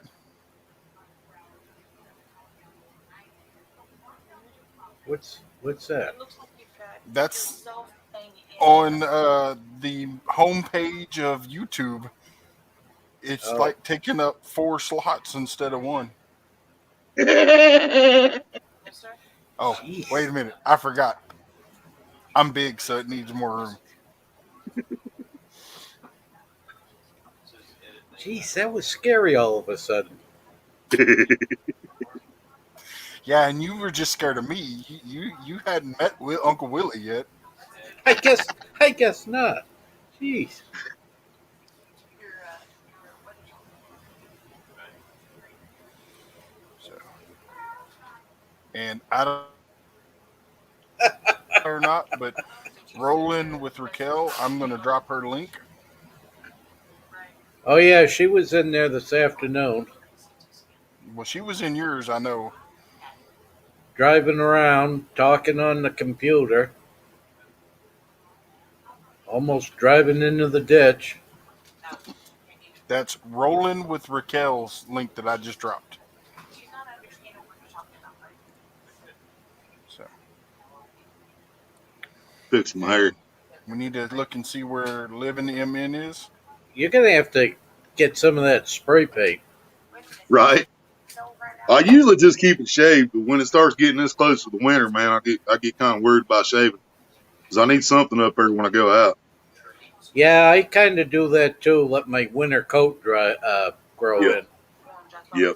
S8: what's that?
S2: It looks like you've got
S4: That's
S2: yourself
S4: on the homepage of YouTube. It's
S8: Oh,
S4: like taking up 4 slots instead of one.
S6: Yes,
S2: Yes, sir.
S4: Oh, wait
S8: jeez,
S4: a minute. I forgot. I'm big, so it needs more room.
S8: jeez, that was scary all of a sudden.
S4: Yeah, and you were just scared of me. You hadn't met Uncle Willie yet.
S8: I guess not. Jeez.
S4: So, and I don't know or not, but rolling with Raquel, I'm gonna drop her link.
S8: Oh yeah, she was in there this afternoon,
S4: Well, she was in yours, I know.
S8: driving around, talking on the computer, almost driving into the ditch.
S4: That's rolling with Raquel's link that I just dropped. So
S6: fixing my
S4: and
S6: hair.
S4: we need to look and see where Living MN is.
S8: You're gonna have to get some of that spray paint.
S6: Right. I usually just keep it shaved, but when it starts getting this close to the winter, man, I get kind of worried about shaving because I need something up there when I go out.
S8: Yeah, I kind of do that too. Let my winter coat grow
S6: Yep.
S8: in.
S6: Yep.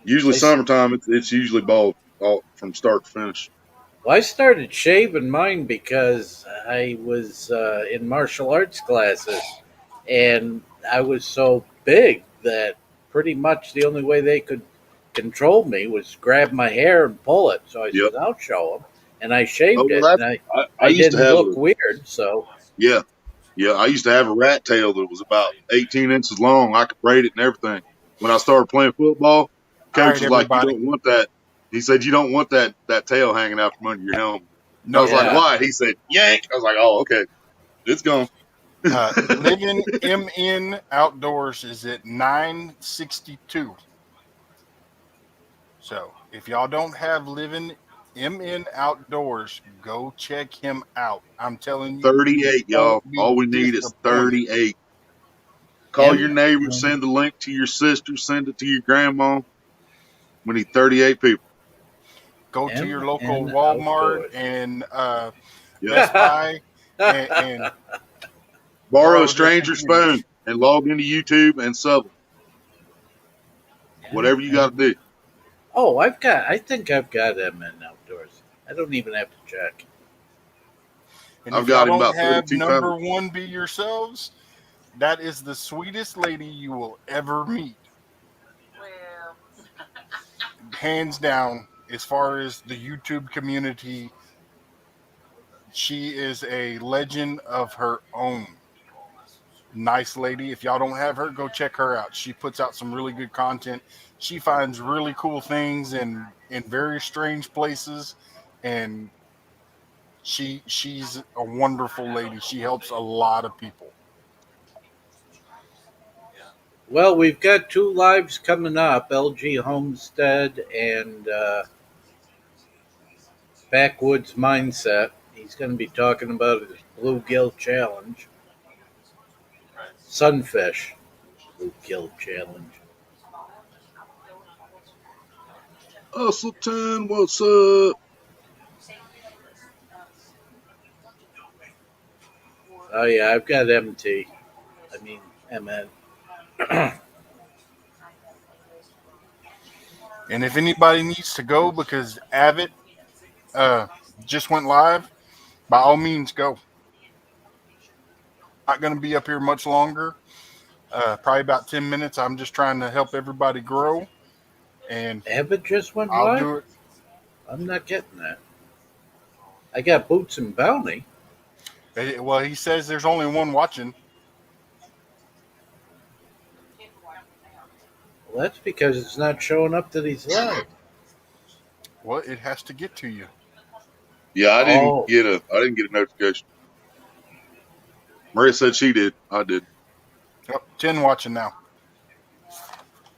S6: Usually
S8: I, s-
S6: summertime, it's usually bald all from start to finish.
S8: well, I started shaving mine because I was in martial arts classes, and I was so big that pretty much the only way they could control me was grab my hair and pull it. So I
S6: Yep.
S8: said, "I'll show them," and I
S6: Oh
S8: shaved
S6: well,
S8: it,
S6: that's
S8: and I
S6: I
S8: I
S6: used to
S8: didn't
S6: have
S8: look
S6: a
S8: weird. So
S6: yeah. Yeah, I used to have a rat tail that was about 18 inches long. I could braid it and everything. When I started playing football,
S4: All
S6: coach
S4: right,
S6: was like, "You
S4: everybody.
S6: don't want that." He said, "You don't want that tail hanging out from under your helmet." I
S4: No,
S6: was like,
S8: yeah,
S6: "Why?" He said, "Yank." I was like, "Oh, okay, it's gone."
S4: Living MN Outdoors is at 962. So if y'all don't have Living MN Outdoors, go check him out. I'm telling you, you
S6: 38,
S4: won't
S6: y'all.
S4: be
S6: All we need is
S4: disappointed.
S6: 38. Call your
S8: M.
S6: neighbors, send the link to your sister, send it to your grandma. We need 38 people.
S4: Go to your local
S8: M
S4: Walmart
S8: outdoors.
S4: and
S6: Yep.
S4: Best Buy and
S6: Borrow a
S4: borrow their
S6: stranger's phone
S4: computers.
S6: and log into YouTube and sub them. Whatever you got to
S8: M.
S6: do.
S8: Oh, I've got. I think I've got MN outdoors. I don't even have to check.
S4: And
S6: I've
S4: if y'all
S6: got him
S4: don't
S6: about
S4: have
S6: 3,200.
S4: number one be yourselves, that is the sweetest lady you will ever meet.
S2: Well,
S4: Hands down, as far as the YouTube community, she is a legend of her own. Nice lady. If y'all don't have her, go check her out. She puts out some really good content. She finds really cool things in very strange places, and she's a wonderful lady. She helps a lot of people.
S8: Well, we've got two lives coming up: LG Homestead and Backwoods Mindset. He's going to be talking about his bluegill challenge, sunfish bluegill challenge.
S6: Hustleton, what's up?
S8: Oh yeah, I've got MT. I mean MN.
S4: And if anybody needs to go because Avid uh, just went live, by all means go. Not going to be up here much longer. Probably about 10 minutes. I'm just trying to help everybody grow. and
S8: Abbott just went
S4: I'll
S8: live?
S4: do it.
S8: I'm not getting that. I got Boots and Bounty.
S4: Well, he says there's only one watching.
S8: Well, that's because it's not showing up that he's live.
S4: Well, it has to get to you.
S6: Yeah,
S8: Oh,
S6: I didn't get a notification. Maria said she did. I did.
S4: Yep, 10 watching now.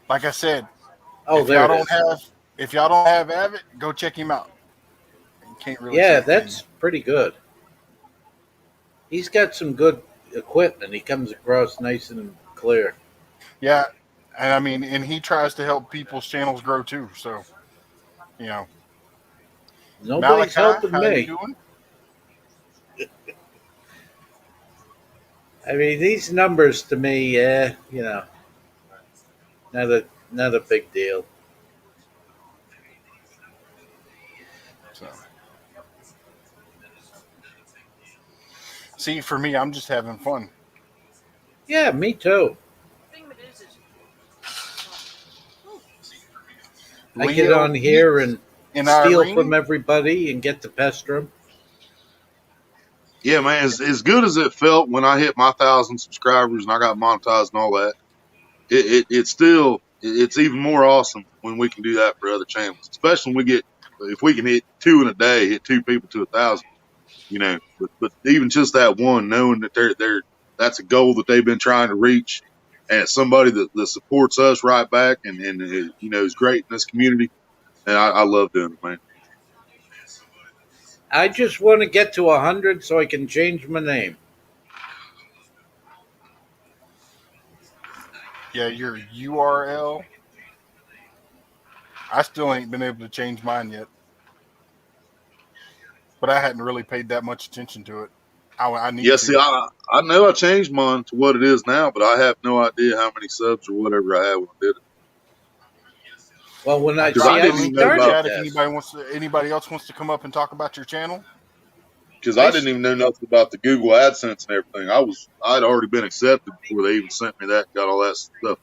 S4: Like I said,
S8: oh,
S4: if
S8: there
S4: y'all
S8: it
S4: don't
S8: is.
S4: have if y'all don't have Avid, go check him out. You can't really
S8: Yeah,
S4: say, can you?
S8: that's pretty good. He's got some good equipment. He comes across nice and clear.
S4: Yeah, and I mean, and he tries to help people's channels grow too. So, you know,
S8: Nobody's
S4: Malachi,
S8: helping
S4: how you
S8: me.
S4: doing?
S8: I mean, these numbers to me, not a big deal.
S4: So, see, for me, I'm just having fun.
S8: Yeah, me too. I get
S4: Leo
S8: on here
S4: Eats
S8: and
S4: and
S8: steal from
S4: Irene.
S8: everybody and get to pester them.
S6: Yeah, man, as good as it felt when I hit my 1,000 subscribers and I got monetized and all that, it's still it's even more awesome when we can do that for other channels, especially when we get if we can hit two in a day, hit two people to 1,000, you know. But even just that one, knowing that they're that's a goal that they've been trying to reach, and it's somebody that supports us right back and you know is great in this community, and I love doing it, man.
S8: I just want to get to 100 so I can change my name.
S4: Yeah, your URL. I still ain't been able to change mine yet, but I hadn't really paid that much attention to it. I need
S6: Yeah, see,
S4: to.
S6: I know I changed mine to what it is now, but I have no idea how many subs or whatever I had when I did it.
S8: Well, when
S4: I
S8: I
S6: Because I
S8: see,
S4: dropped
S8: I
S4: the
S6: didn't even
S4: link in
S6: know
S4: the
S6: about
S8: started
S4: chat if
S8: this.
S4: anybody else wants to come up and talk about your channel.
S6: because
S8: I
S6: I didn't even know nothing about the Google AdSense and everything. I'd already been accepted before they even sent me that, got all that stuff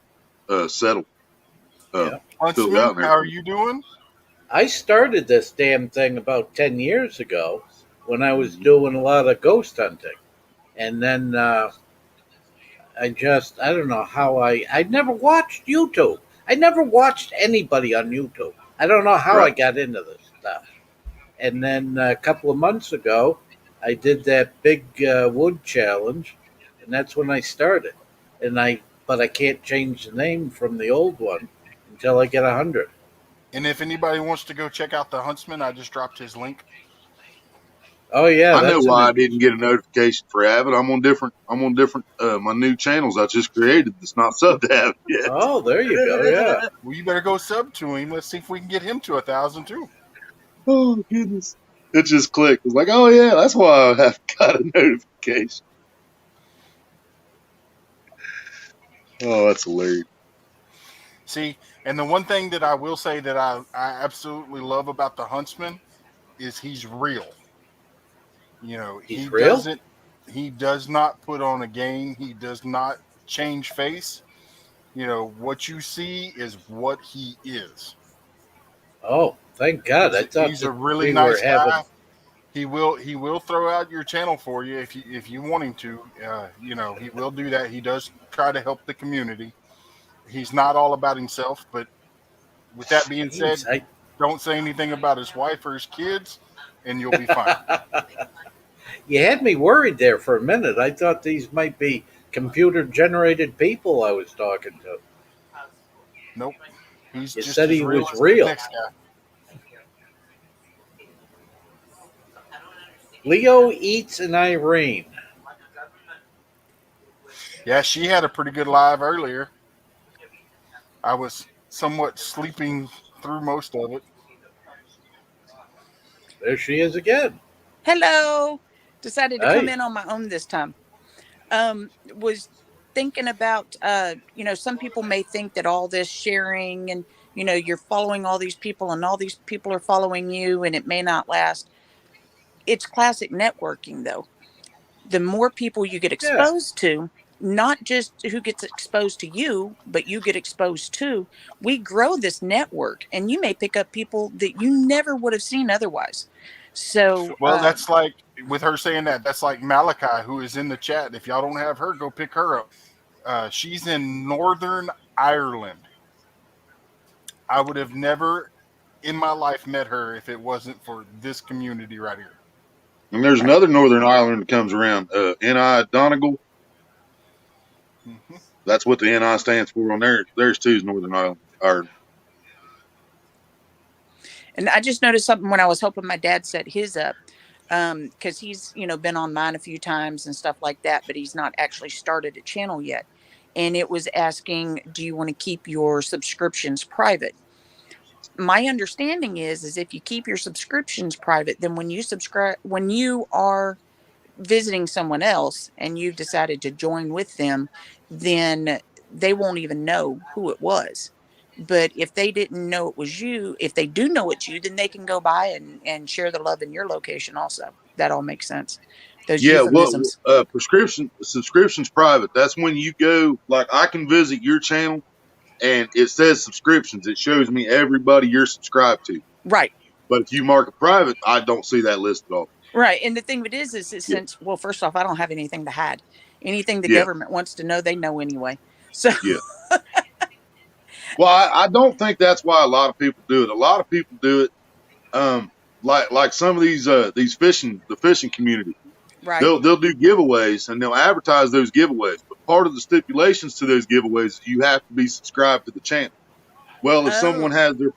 S6: settled,
S8: yeah,
S6: filled out
S4: Huntsman,
S6: and
S4: how are
S6: everything.
S4: you doing?
S8: I started this damn thing about 10 years ago when I was
S6: Hmm.
S8: doing a lot of ghost hunting, and then I don't know how I never watched YouTube. I never watched anybody on YouTube. I don't know how I
S6: Right.
S8: got into this stuff. And then a couple of months ago, I did that big wood challenge, and that's when I started. But I can't change the name from the old one until I get 100.
S4: And if anybody wants to go check out the Huntsman, I just dropped his link.
S8: Oh yeah,
S6: I know
S8: that's an
S6: why I
S8: interest.
S6: didn't get a notification for Avid. I'm on different my new channels I just created that's not subbed to Avid yet.
S8: Oh, there you go. Yeah.
S4: Well, you better go sub to him. Let's see if we can get him to 1,000 too.
S6: Oh goodness. It just clicked. It's like, oh yeah, that's why I have got a notification. Oh, that's hilarious.
S4: See, and the one thing that I will say that I absolutely love about the Huntsman is he's real. You know,
S8: He's real?
S4: he does not put on a game. He does not change face. You know, what you see is what he is.
S8: Oh, thank God. I thought
S4: He's a
S8: that
S4: really
S8: we were
S4: nice
S8: having.
S4: guy. He will throw out your channel for you if you want him to. You know, he will do that. He does try to help the community. He's not all about himself, but with that being said,
S8: Jeez, I.
S4: don't say anything about his wife or his kids, and you'll be fine.
S8: You had me worried there for a minute. I thought these might be computer generated people I was talking to.
S4: Nope. He's
S8: You
S4: just
S8: said
S4: as
S8: he
S4: real
S8: was
S4: as the
S8: real.
S4: next guy.
S8: Leo Eats and Irene.
S4: Yeah, she had a pretty good live earlier. I was somewhat sleeping through most of it.
S8: There she is again.
S10: Hello. Decided to come
S8: Hey,
S10: in on my own this time. Was thinking about some people may think that all this sharing and you're following all these people and all these people are following you and it may not last. It's classic networking though. The more people you get
S8: yeah.
S10: exposed to, not just who gets exposed to you, but you get exposed to. We grow this network, and you may pick up people that you never would have seen otherwise. So,
S4: Well, that's like with her saying that. That's like Malachi, who is in the chat. If y'all don't have her, go pick her up. She's in Northern Ireland. I would have never in my life met her if it wasn't for this community right here.
S6: And there's
S10: right.
S6: another Northern Ireland that comes around. NI Donegal.
S4: Mm-hmm.
S6: That's what the NI stands for on there. There's two is Northern Ireland.
S10: And I just noticed something when I was helping my dad set his up, because he's been on mine a few times and stuff like that, but he's not actually started a channel yet. And it was asking, do you want to keep your subscriptions private? My understanding is if you keep your subscriptions private, then when you are visiting someone else and you've decided to join with them, then they won't even know who it was. But if they didn't know it was you, if they do know it's you, then they can go by and share the love in your location also. That all makes sense. Those
S6: Yeah, what
S10: euphemisms.
S6: subscription's private. That's when you go. Like I can visit your channel and it says subscriptions. It shows me everybody you're subscribed to.
S10: Right.
S6: But if you mark it private, I don't see that list at all.
S10: Right. And the thing of it is
S6: Yeah,
S10: since, well, first off, I don't have anything to hide. Anything the
S6: yeah,
S10: government wants to know, they know anyway. So,
S6: yeah. Well, I don't think that's why a lot of people do it. A lot of people do it, like some of these fishing community.
S10: right.
S6: They'll do giveaways and they'll advertise those giveaways. But part of the stipulations to those giveaways is you have to be subscribed to the channel. Well, if someone
S10: Oh,
S6: has their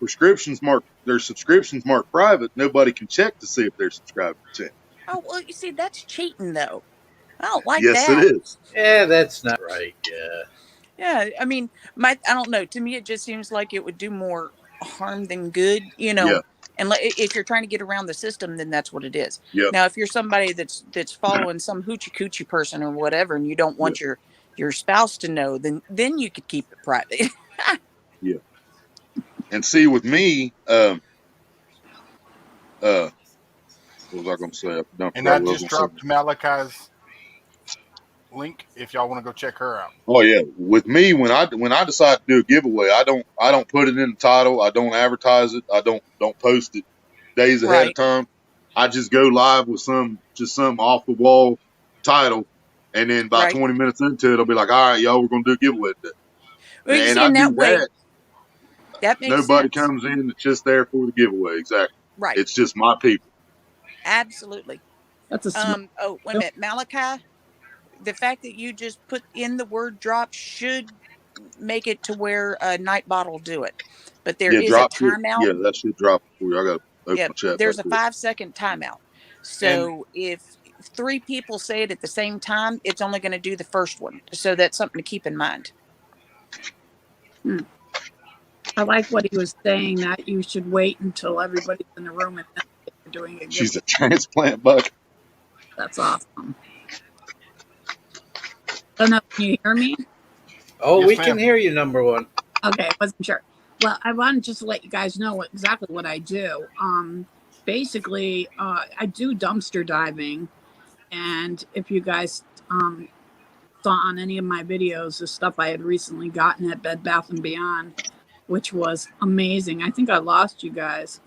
S6: subscriptions marked private, nobody can check to see if they're subscribed to the channel.
S10: oh, well, you see, that's cheating though. I don't like
S6: Yes, it
S10: that.
S6: is.
S8: Yeah, that's not right. Yeah.
S10: Yeah, I mean, I don't know. To me, it just seems like it would do more harm than good,
S6: Yeah,
S10: And if you're trying to get around the system, then that's what it is.
S6: yep,
S10: Now, if you're somebody that's following some hoochie coochie person or whatever, and you don't
S6: yeah,
S10: want your spouse to know, then you could keep it private.
S6: yeah. And see, with me, what was I going to say? I
S4: And
S6: forgot
S4: I
S6: what I was
S4: just
S6: going to say.
S4: dropped Malachi's link if y'all want to go check her out.
S6: Oh yeah, with me when I decide to do a giveaway, I don't put it in the title. I don't advertise it. I don't post it days ahead of
S10: Right,
S6: time. I just go live with some off the wall title, and then about
S10: right.
S6: 20 minutes into it, I'll be like, all right, y'all, we're gonna do a giveaway today.
S10: Well, you
S6: And
S10: see,
S6: I
S10: in
S6: do
S10: that way,
S6: that.
S10: that makes
S6: Nobody
S10: sense.
S6: comes in. It's just there for the giveaway. Exactly.
S10: Right,
S6: It's just my people.
S10: absolutely.
S11: That's a smart.
S10: Oh, wait a minute, Malachi. The fact that you just put in the word drop should make it to where Nightbot will do it. But there
S6: Yeah,
S10: is a
S6: drop shit.
S10: timeout.
S6: Yeah, that should drop it for you. I gotta open
S10: Yep.
S6: my chat back
S10: There's a
S6: quick.
S10: 5-second timeout.
S4: And
S10: So if three people say it at the same time, it's only going to do the first one. So that's something to keep in mind.
S11: I like what he was saying, that you should wait until everybody's in the room and then you're doing a
S6: She's
S11: giveaway.
S6: a transplant buck.
S11: That's awesome. I don't know. Can you hear me?
S8: Oh,
S4: yes,
S8: we
S4: ma'am.
S8: can hear you, number one.
S11: Okay, I wasn't sure. Well, I wanted just to let you guys know exactly what I do. Basically, I do dumpster diving, and if you guys saw on any of my videos the stuff I had recently gotten at Bed Bath and Beyond, which was amazing. I think I lost you guys.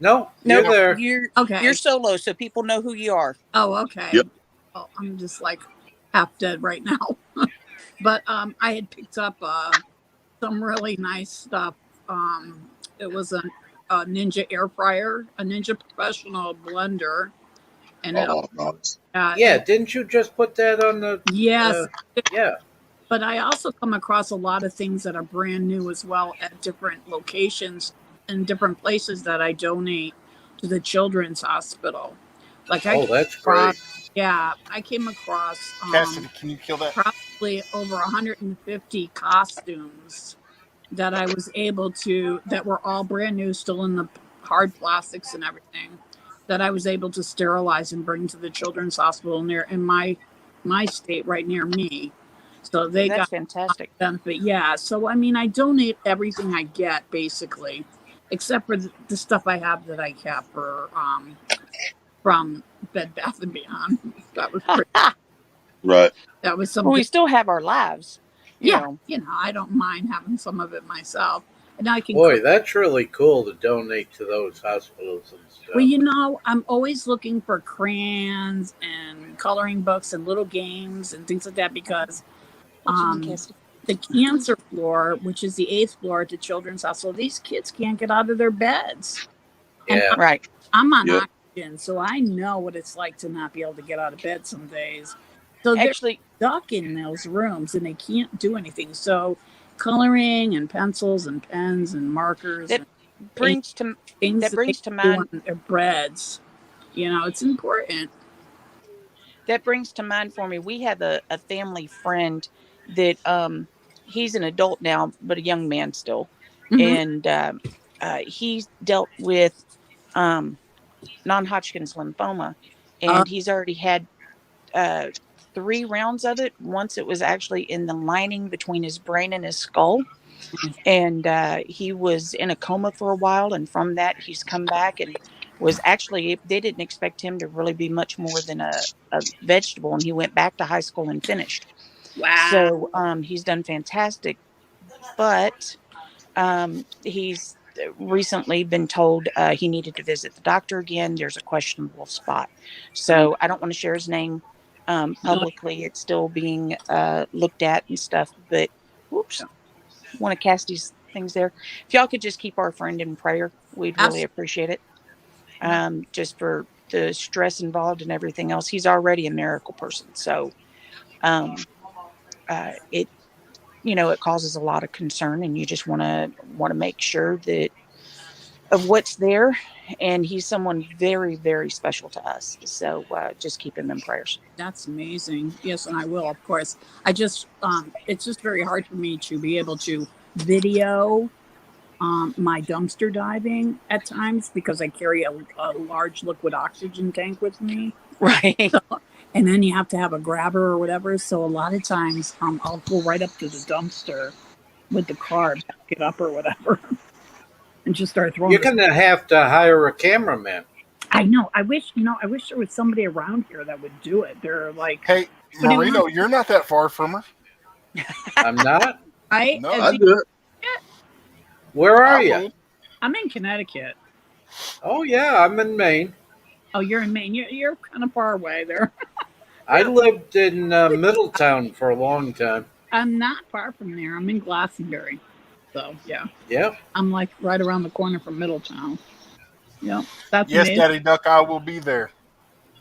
S8: No, you're
S10: Nope,
S4: Nope.
S8: there.
S11: Okay.
S10: you're solo, so people know who you are.
S11: Oh, okay.
S6: Yep.
S11: Well, I'm just like half dead right now. But I had picked up some really nice stuff. It was a Ninja air fryer, a Ninja professional blender, and it
S6: Oh, nice.
S8: Yeah, didn't you just put that on the?
S11: yes.
S8: Yeah.
S11: But I also come across a lot of things that are brand new as well at different locations and different places that I donate to the Children's Hospital. Like I
S8: Oh,
S11: came
S8: that's
S11: across,
S8: great.
S11: yeah, I came across
S4: Cassidy, can you kill that?
S11: probably over 150 costumes that I was able to, that were all brand new, still in the hard plastics and everything, that I was able to sterilize and bring to the Children's Hospital near in my state right near me. So they
S10: That's
S11: got
S10: fantastic.
S11: benefit. Yeah. So I mean, I donate everything I get basically, except for the stuff I have that I have for from Bed Bath and Beyond. That was pretty.
S6: Right.
S11: That was some
S10: Well, we
S11: good.
S10: still have our lives, you
S11: Yeah,
S10: know.
S11: I don't mind having some of it myself, and I can.
S8: Boy, that's really cool to donate to those hospitals and
S11: Well,
S8: stuff.
S11: I'm always looking for crayons and coloring books and little games and things like that because
S10: What you need,
S11: um,
S10: Cassie?
S11: the cancer floor, which is the 8th floor at the children's hospital, these kids can't get out of their beds. And
S8: Yeah.
S10: Right.
S11: I'm on
S6: Yep.
S11: oxygen, so I know what it's like to not be able to get out of bed some days. So they're
S10: Actually,
S11: stuck in those rooms and they can't do anything. So coloring and pencils and pens and markers
S10: that
S11: and
S10: brings to
S11: things
S10: that
S11: that they
S10: brings to
S11: do
S10: mind
S11: on their breads, it's important.
S10: that brings to mind for me. We have a family friend that he's an adult now, but a young man still,
S11: Mm-hmm.
S10: and he's dealt with um, non-Hodgkin's lymphoma,
S11: Uh,
S10: and he's already had uh, 3 rounds of it. Once it was actually in the lining between his brain and his skull, and he was in a coma for a while, and from that he's come back and was actually, they didn't expect him to really be much more than a vegetable, and he went back to high school and finished.
S11: wow,
S10: So he's done fantastic, but he's recently been told he needed to visit the doctor again. There's a questionable spot,
S11: um,
S10: so I don't want to share his name
S11: no,
S10: publicly. It's still being looked at and stuff, but whoops, one of Cassie's things there. If y'all could just keep our friend in prayer, we'd really
S11: absolutely,
S10: appreciate it.
S11: yeah,
S10: Just for the stress involved and everything else. He's already a miracle person, so um, it it causes a lot of concern, and you just want to make sure that of what's there. And he's someone very, very special to us. So just keep him in prayers.
S11: that's amazing. Yes, and I will, of course. I just, it's just very hard for me to be able to video my dumpster diving at times because I carry a large liquid oxygen tank with me.
S10: Right.
S11: And then you have to have a grabber or whatever. So a lot of times I'll go right up to the dumpster with the car, back it up or whatever, and just start throwing
S8: You're
S11: this.
S8: going to have to hire a cameraman.
S11: I know. I wish there was somebody around here that would do it. They're like,
S4: Hey,
S11: what do you
S4: Marino,
S11: want?
S4: you're not that far from her.
S8: I'm not.
S4: No,
S11: As
S6: I'd do it.
S8: Where are
S4: I
S8: you?
S4: would.
S11: I'm in Connecticut.
S8: Oh, yeah, I'm in Maine.
S11: Oh, you're in Maine. You're kind of far away there.
S8: I lived in Middletown for a long time.
S11: I'm not far from there. I'm in Glastonbury. So, yeah.
S8: Yep.
S11: I'm like right around the corner from Middletown. Yep. That's
S4: Yes,
S11: amazing.
S4: Daddy Duck, I will be there.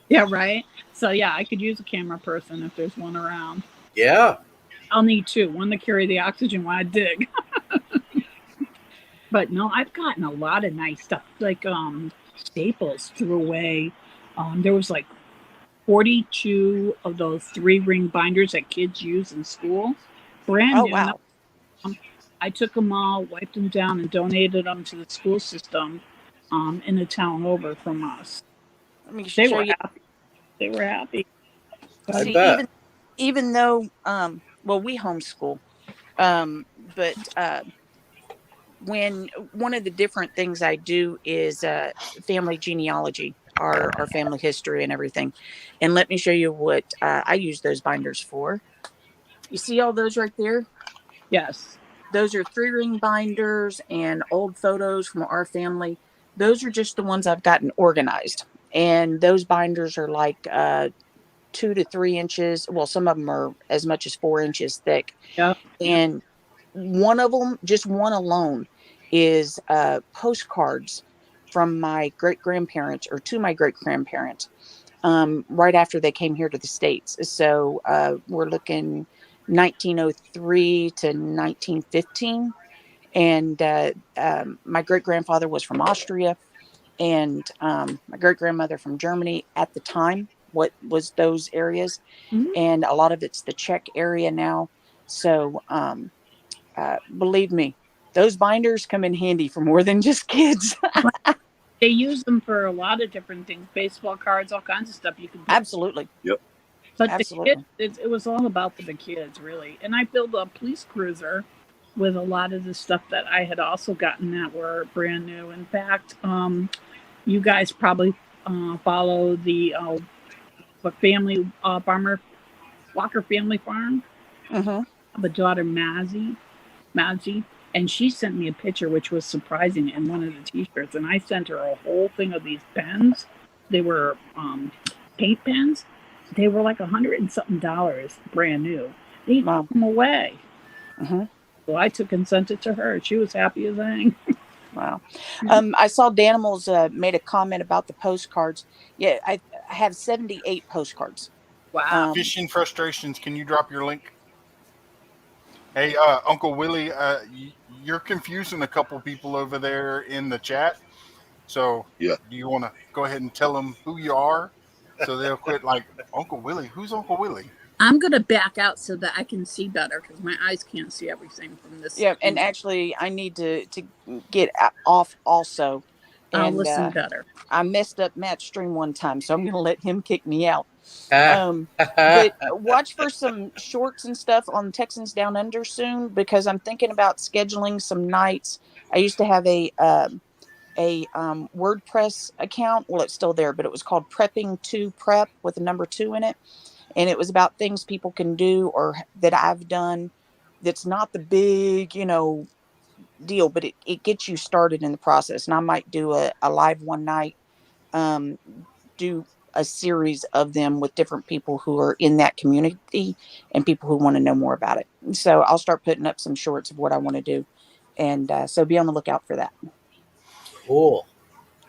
S11: Yeah, right. So, yeah, I could use a camera person if there's one around.
S8: Yeah.
S11: I'll need two, one to carry the oxygen while I dig. But no, I've gotten a lot of nice stuff. Like Staples threw away. There was like 42 of those 3-ring binders that kids use in school. Brand
S10: Oh,
S11: new.
S10: wow.
S11: I took them all, wiped them down, and donated them to the school system in the town over from us.
S10: Let me
S11: They
S10: show
S11: were
S10: you.
S11: happy. They were happy.
S8: I
S10: See,
S8: bet.
S10: even though well, we homeschool, but when one of the different things I do is family genealogy, our family history and everything. And let me show you what I use those binders for. You see all those right there?
S11: Yes.
S10: Those are 3-ring binders and old photos from our family. Those are just the ones I've gotten organized. And those binders are like 2 to 3 inches. Well, some of them are as much as 4 inches thick.
S11: Yep.
S10: And one of them, just one alone, is postcards from my great grandparents or to my great grandparents right after they came here to the States. So we're looking 1903 to 1915. And my great grandfather was from Austria, and my great grandmother from Germany at the time. What was those areas?
S11: Mhm.
S10: And a lot of it's the Czech area now. So believe me, those binders come in handy for more than just kids.
S11: They use them for a lot of different things, baseball cards, all kinds of stuff you can put.
S10: Absolutely.
S6: Yep.
S11: But the kids,
S10: Absolutely.
S11: it was all about the kids, really. And I built a police cruiser with a lot of the stuff that I had also gotten that were brand new. In fact, you guys probably follow the family bomber Walker Family Farm.
S10: Mm-hmm.
S11: The daughter Mazzy, and she sent me a picture which was surprising in one of the T-shirts, and I sent her a whole thing of these pens. They were paint pens. They were like $100 and something, brand new. They took
S10: Wow.
S11: them away.
S10: Mm-hmm.
S11: So I took and sent it to her. She was happy as anything.
S10: Wow. I saw Danimals made a comment about the postcards. Yeah, I have 78 postcards.
S11: Wow.
S10: Um,
S4: Fishing frustrations. Can you drop your link? Hey, Uncle Willie, you're confusing a couple people over there in the chat. So,
S6: Yeah.
S4: do you want to go ahead and tell them who you are, so they'll quit like Uncle Willie? Who's Uncle Willie?
S11: I'm gonna back out so that I can see better because my eyes can't see everything from this
S10: yeah, and
S11: angle.
S10: actually, I need to get off also,
S11: I'll
S10: and
S11: listen better.
S10: I messed up Matt's stream one time, so I'm going to let him kick me out.
S8: Ah,
S10: But watch for some shorts and stuff on Texans Down Under soon because I'm thinking about scheduling some nights. I used to have a WordPress account. Well, it's still there, but it was called Prepping to Prep with a number 2 in it, and it was about things people can do or that I've done. That's not the big, deal, but it gets you started in the process. And I might do a live one night, um, do a series of them with different people who are in that community and people who want to know more about it. So I'll start putting up some shorts of what I want to do. And so be on the lookout for that.
S8: cool.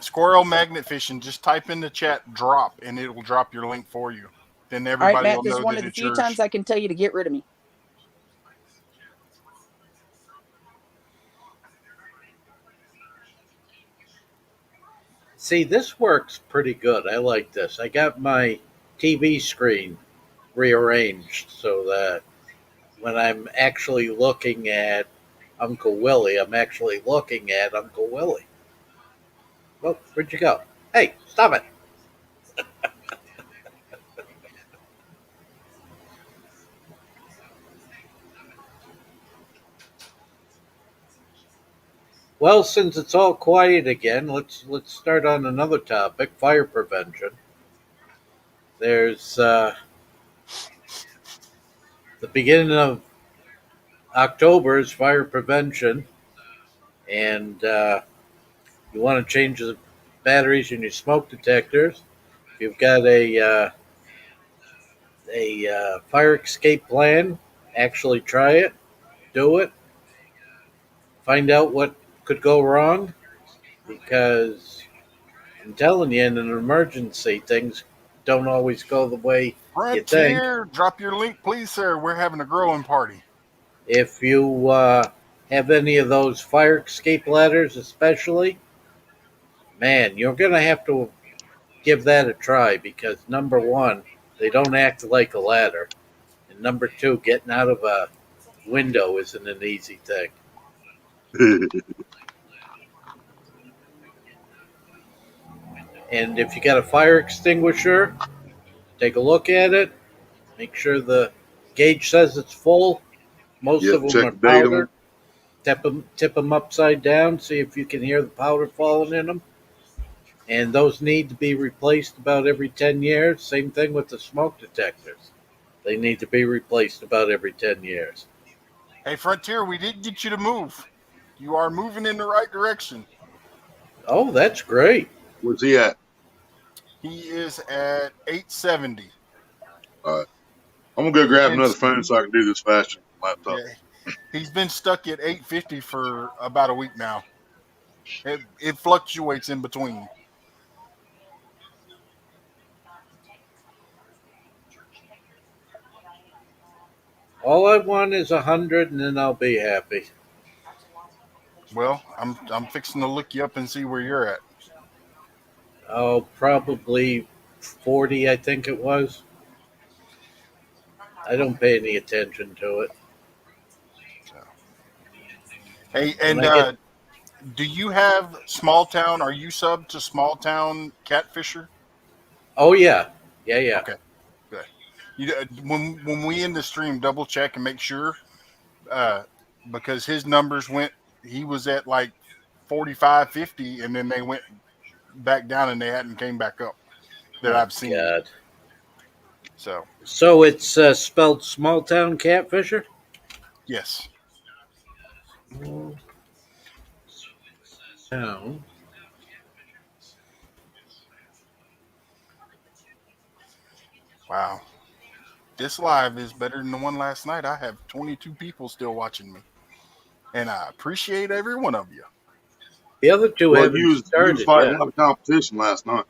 S4: Squirrel magnet fishing. Just type in the chat "drop" and it'll drop your link for you. Then
S10: All right,
S4: everybody
S10: Matt,
S4: will
S10: this is
S4: know
S10: one
S4: that
S10: of the
S4: it's
S10: few times
S4: yours.
S10: I can tell you to get rid of me.
S8: See, this works pretty good. I like this. I got my TV screen rearranged so that when I'm actually looking at Uncle Willie, I'm actually looking at Uncle Willie. Well, where'd you go? Hey, stop it. Well, since it's all quiet again, let's start on another topic: fire prevention. There's the beginning of October is fire prevention, and you want to change the batteries in your smoke detectors. If you've got a fire escape plan, actually try it, do it, find out what could go wrong, because I'm telling you, in an emergency, things don't always go the way you think.
S4: Frontier, drop your link, please, sir. We're having a growing party.
S8: If you have any of those fire escape ladders, especially, man, you're going to have to give that a try because number one, they don't act like a ladder, and number two, getting out of a window isn't an easy thing. And if you got a fire extinguisher, take a look at it, make sure the gauge says it's full. Most
S6: Yeah.
S8: of them
S6: Check
S8: are
S6: the date on
S8: powder. Tip them upside down, see if you can hear the powder falling in them. And those need to be replaced about every 10 years. Same thing with the smoke detectors. They need to be replaced about every 10 years.
S4: Hey, Frontier, we did get you to move. You are moving in the right direction.
S8: Oh, that's great.
S6: it. Where's he at?
S4: He is at 870.
S6: All right. I'm gonna go
S4: He's
S6: grab
S4: been
S6: another phone so I can do this faster than the laptop.
S4: yeah, he's been stuck at 850 for about a week now. It fluctuates in between.
S8: All I want is 100, and then I'll be happy.
S4: Well, I'm fixing to look you up and see where you're at.
S8: Oh, probably 40, I think it was. I don't pay any attention to it.
S4: So. Hey,
S8: When
S4: and
S8: I get,
S4: do you have Small Town? Are you sub to Small Town Catfisher?
S8: oh yeah, yeah, yeah.
S4: Okay, good. When we end the stream, double check and make sure, uh, because his numbers went. He was at like 45, 50, and then they went back down and they hadn't came back up that
S8: Oh
S4: I've seen.
S8: God.
S4: So
S8: So it's spelled small town catfisher?
S4: yes.
S8: No.
S4: Wow. This live is better than the one last night. I have 22 people still watching me, and I appreciate every one of you.
S8: The other two
S6: Well,
S8: haven't
S6: you was
S8: started
S6: fighting a
S8: yet.
S6: lot of competition last night.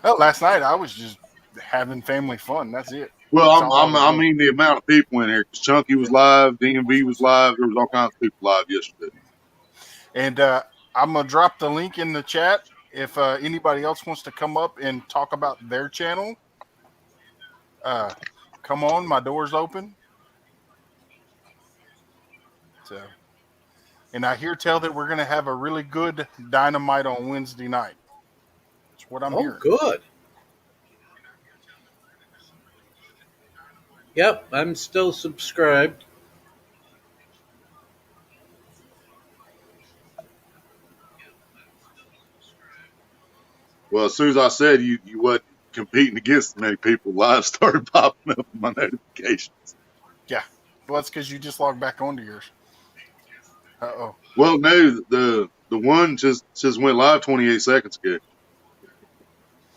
S4: Well, last night I was just having family fun. That's it.
S6: Well,
S4: That's all I was
S6: I
S4: doing.
S6: mean the amount of people in here. 'Cause Chunky was live, DMV was live. There was all kinds of people live yesterday.
S4: And I'm gonna drop the link in the chat if anybody else wants to come up and talk about their channel. Uh, come on, my door's open. So, and I hear tell that we're gonna have a really good dynamite on Wednesday night. That's what I'm
S8: Oh,
S4: hearing.
S8: good. Yep, I'm still subscribed.
S6: Well, as soon as I said you wasn't competing against many people, live started popping up in my notifications.
S4: Yeah. Well, that's because you just logged back onto yours. Oh.
S6: Well, no, the one just went live 28 seconds ago.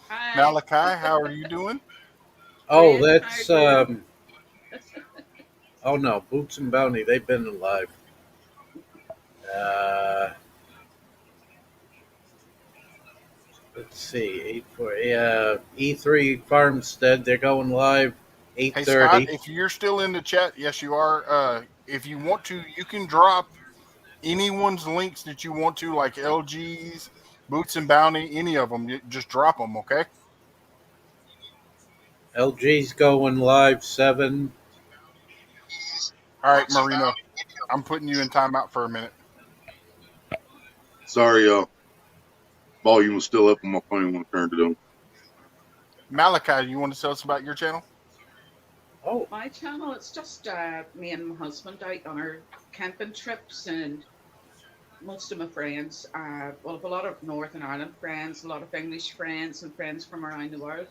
S11: Hi.
S4: Malachi, how are you doing?
S8: Oh,
S11: Great.
S8: that's
S11: How are you?
S8: oh no, Boots and Bounty, they've been alive. Uh, let's see, 8-4, yeah, E3 Farmstead, they're going live
S4: Hey Scott,
S8: 8:30.
S4: if you're still in the chat, yes you are. If you want to, you can drop anyone's links that you want to, like LG's, Boots and Bounty, any of them. Just drop them, okay?
S8: LG's going live 7.
S4: All right, Marino, I'm putting you in timeout for a minute.
S6: Sorry, y'all. Volume was still up on my phone when I turned it on.
S4: Malachi, you want to tell us about your channel?
S8: Oh,
S11: My channel, it's just me and my husband out on our camping trips, and most of my friends, well, I have a lot of Northern Ireland friends, a lot of English friends, and friends from around the world,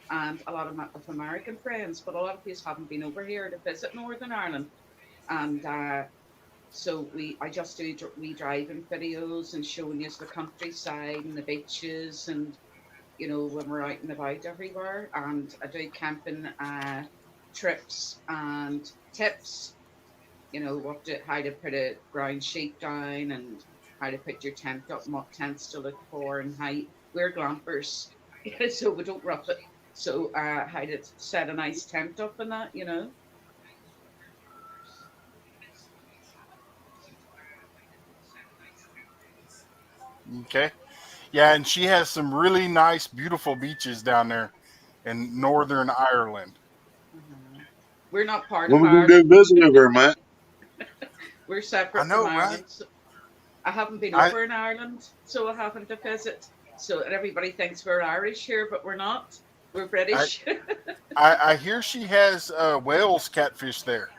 S11: and a lot of American friends, but a lot of these haven't been over here to visit Northern Ireland. And so I just do we driving videos and showing you the countryside and the beaches, and when we're out and about everywhere. And I do camping trips and tips, how to put a ground sheet down, and how to put your tent up, and what tents to look for, and we're glampers, so we don't rough it. So how to set a nice tent up and that.
S4: Okay. Yeah, and she has some really nice, beautiful beaches down there in Northern Ireland.
S11: Uh-huh. We're not part
S6: When
S11: of
S6: we gonna
S11: Ireland.
S6: go visit over there, Matt?
S11: We're
S4: I
S11: separate from
S4: know, right?
S11: Ireland. So I haven't been
S4: I
S11: over in Ireland, so I haven't to visit. So and everybody thinks we're Irish here, but we're not. We're
S4: I
S11: British.
S4: I hear she has whales catfish there.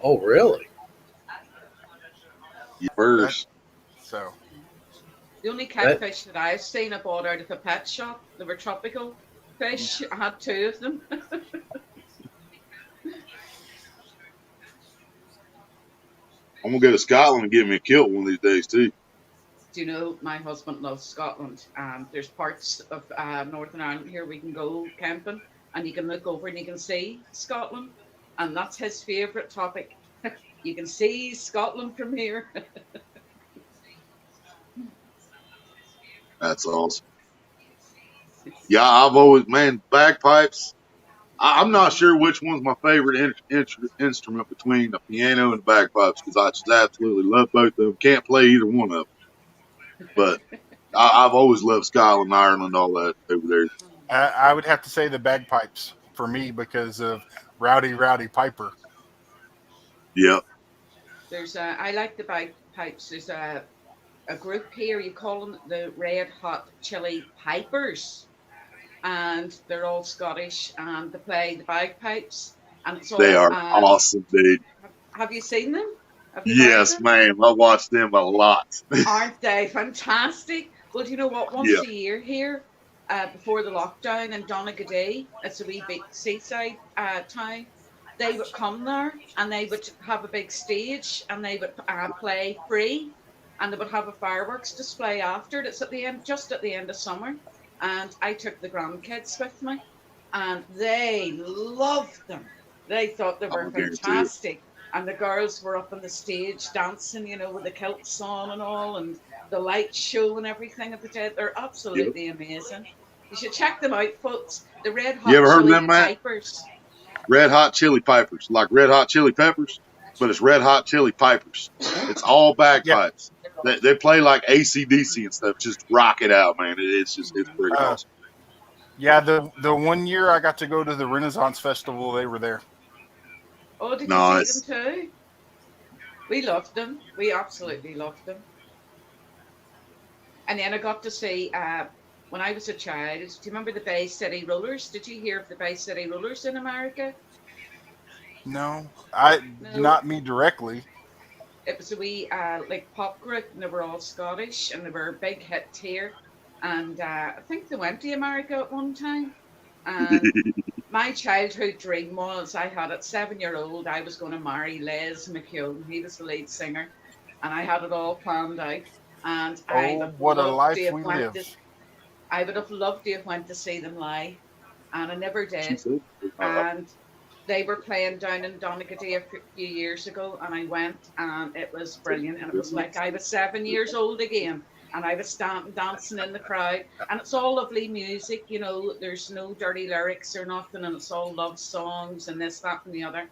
S8: oh really?
S6: You
S4: That
S6: first.
S4: so
S11: The only
S8: That
S11: catfish that I've seen I bought out of a pet shop, they were tropical fish. I had two of them.
S6: I'm gonna go to Scotland and get me a kilt one of these days too.
S11: Do you know my husband loves Scotland? There's parts of Northern Ireland here we can go camping, and you can look over and you can see Scotland, and that's his favourite topic. You can see Scotland from here.
S6: That's awesome. Yeah, I've always bagpipes. I'm not
S11: Mhm.
S6: sure which one's my favorite instrument between the piano and the bagpipes because I just absolutely love both of them. Can't play either one of them, but I've always loved Scotland, Ireland, all that over there.
S4: I would have to say the bagpipes for me because of Rowdy Piper.
S6: Yep,
S11: I like the bagpipes. There's a group here. You call them the Red Hot Chili Pipers, and they're all Scottish, and they play the bagpipes, and it's
S6: they
S11: all.
S6: are awesome, dude.
S11: Have you seen them? Have you heard of
S6: Yes,
S11: them?
S6: ma'am. I watched them a lot.
S11: Aren't they fantastic? Well, do you know what?
S6: Yeah,
S11: Once a year here,
S2: before the lockdown in Donegal. It's a wee big seaside town. They would come there and they would have a big stage and they would play free and they would have a fireworks display after it. It's at the end, just at the end of summer. And I took the grandkids with me and they loved them. They thought they were
S6: I guarantee it.
S2: fantastic. And the girls were up on the stage dancing, with the kilts on and all, and the light show and everything at the day. They're
S6: Yep.
S2: absolutely amazing. You should check them out, folks. The Red
S6: You
S2: Hot
S6: ever heard of
S2: Chili
S6: them, Matt?
S2: Pipers.
S6: Red Hot Chili Pipers, like Red Hot Chili Peppers, but it's Red Hot Chili Pipers. It's all bagpipes. They play like AC/DC and stuff. Just rock it out, man. It's pretty awesome.
S4: Yeah, the 1 year I got to go to the Renaissance Festival, they were there.
S2: Oh, did
S6: Nice.
S2: you see them too? We loved them. We absolutely loved them. And then I got to see, when I was a child, do you remember the Bay City Rollers? Did you hear of the Bay City Rollers in America?
S4: No,
S2: No.
S4: not me directly.
S2: It was a wee like pop group, and they were all Scottish, and they were a big hit here. And I think they went to America at one time. And my childhood dream was, I had at 7-year-old, I was going to marry Les McKeown. He was the lead singer, and I had it all planned out. And I would
S4: what a
S2: love
S4: life
S2: to have
S4: we
S2: went
S4: live.
S2: I would have loved to have went to see them live, and I never
S6: She
S2: did.
S6: said,
S2: And they were playing down in Donegal a few years ago, and I went, and it was brilliant. And it was like I was 7 years old again, and I was standing dancing in the crowd. And it's all lovely music, there's no dirty lyrics or nothing, and it's all love songs and this, that, and the other.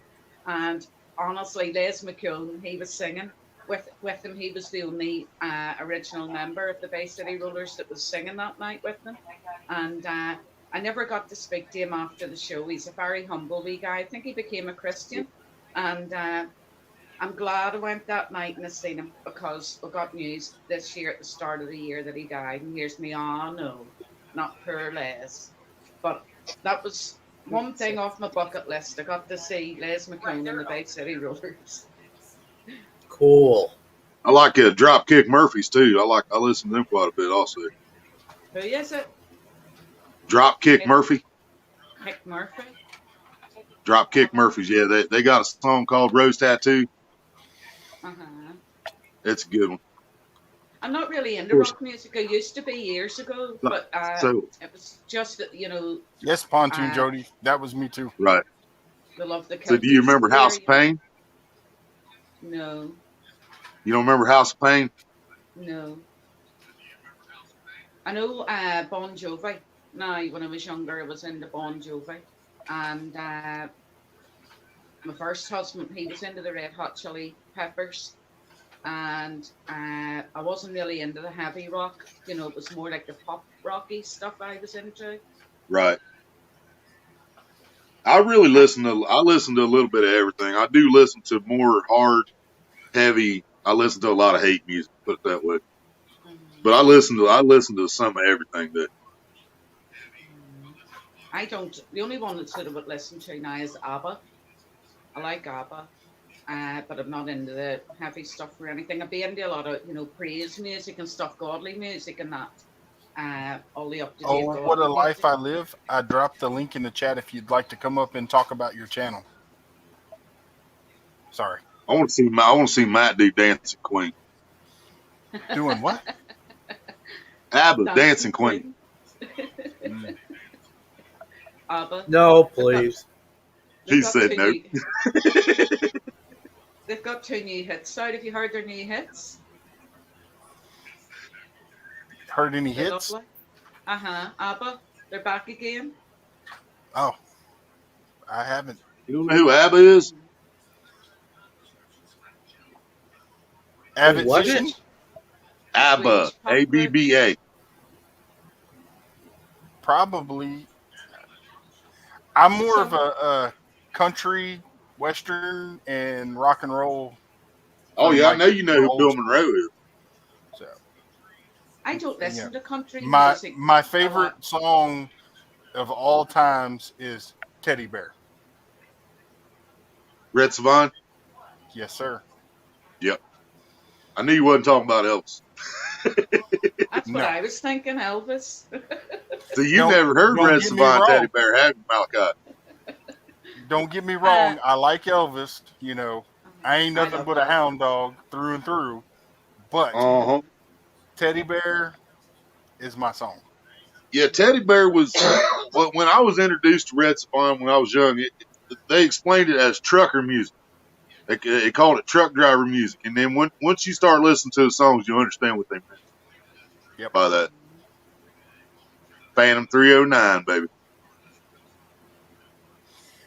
S2: And honestly, Les McKeown, he was singing. With him, he was the only original member of the Bay City Rollers that was singing that night with them. And I never got to speak to him after the show. He's a very humble wee guy. I think he became a Christian. And I'm glad I went that night and I seen him, because we got news this year at the start of the year that he died. And here's me, no, not poor Les. But that was one thing off my bucket list. I got to see Les McKeown and the Bay City Rollers.
S8: Cool.
S6: I like Dropkick Murphys too. I listen to them quite a bit also.
S2: Who is it?
S6: Dropkick Murphy.
S2: Mick Murphy.
S6: Dropkick Murphys. Yeah, they got a song called Rose Tattoo. It's a good one.
S2: I'm not really into rock music. I used to be years ago, but it was just that,
S4: Yes, Pontoon Jody. That was me too.
S6: Right.
S2: I love the.
S6: So do you remember House of Pain?
S2: No.
S6: You don't remember House of Pain?
S2: No. I know Bon Jovi. Now, when I was younger, I was into Bon Jovi. And my first husband, he was into the Red Hot Chili Peppers. And I wasn't really into the heavy rock. It was more like the pop rocky stuff I was into.
S6: Right. I listen to a little bit of everything. I do listen to more hard, heavy. I listen to a lot of hate music, put it that way. But I listen to some of everything that.
S2: I don't. The only one that I would listen to now is ABBA. I like ABBA, but I'm not into the heavy stuff or anything. I'd be into a lot of praise music and stuff, godly music and that. All the up to date.
S4: Oh, what a life I live! I dropped the link in the chat if you'd like to come up and talk about your channel. Sorry.
S6: I want to see Matt do Dancing Queen.
S4: Doing what?
S6: ABBA, Dancing Queen.
S2: ABBA.
S8: No, please.
S6: He said no.
S2: They've got 2 new hits out. Have you heard their new hits?
S4: Heard any hits?
S2: ABBA. They're back again.
S4: Oh, I haven't.
S6: You don't know who ABBA is?
S4: Avid
S8: What?
S4: Fishing?
S6: ABBA. ABBA.
S4: Probably. I'm more of a country, western, and rock and roll.
S6: Oh yeah, I know you know who Bill Monroe is.
S4: So
S2: I don't listen to country music.
S4: My favorite song of all times is Teddy Bear.
S6: Red Savine?
S4: Yes, sir.
S6: Yep. I knew you wasn't talking about Elvis.
S2: That's what I was thinking, Elvis.
S6: So you
S4: Don't
S6: never heard
S4: don't
S6: Red
S4: get me
S6: Savine Teddy
S4: wrong.
S6: Bear, have you, Malachi?
S4: Don't get me
S2: Uh,
S4: wrong. I like Elvis. You know, I ain't
S2: I
S4: nothing
S2: love
S4: but a
S2: Elvis.
S4: hound dog through and through. But
S6: Uh-huh.
S4: Teddy Bear is my song.
S6: Yeah, Teddy Bear was well, when I was introduced to Red Savine when I was young, they explained it as trucker music. They called it truck driver music. And then once you start listening to the songs, you understand what they meant
S4: Yep.
S6: by that. Phantom 309, baby.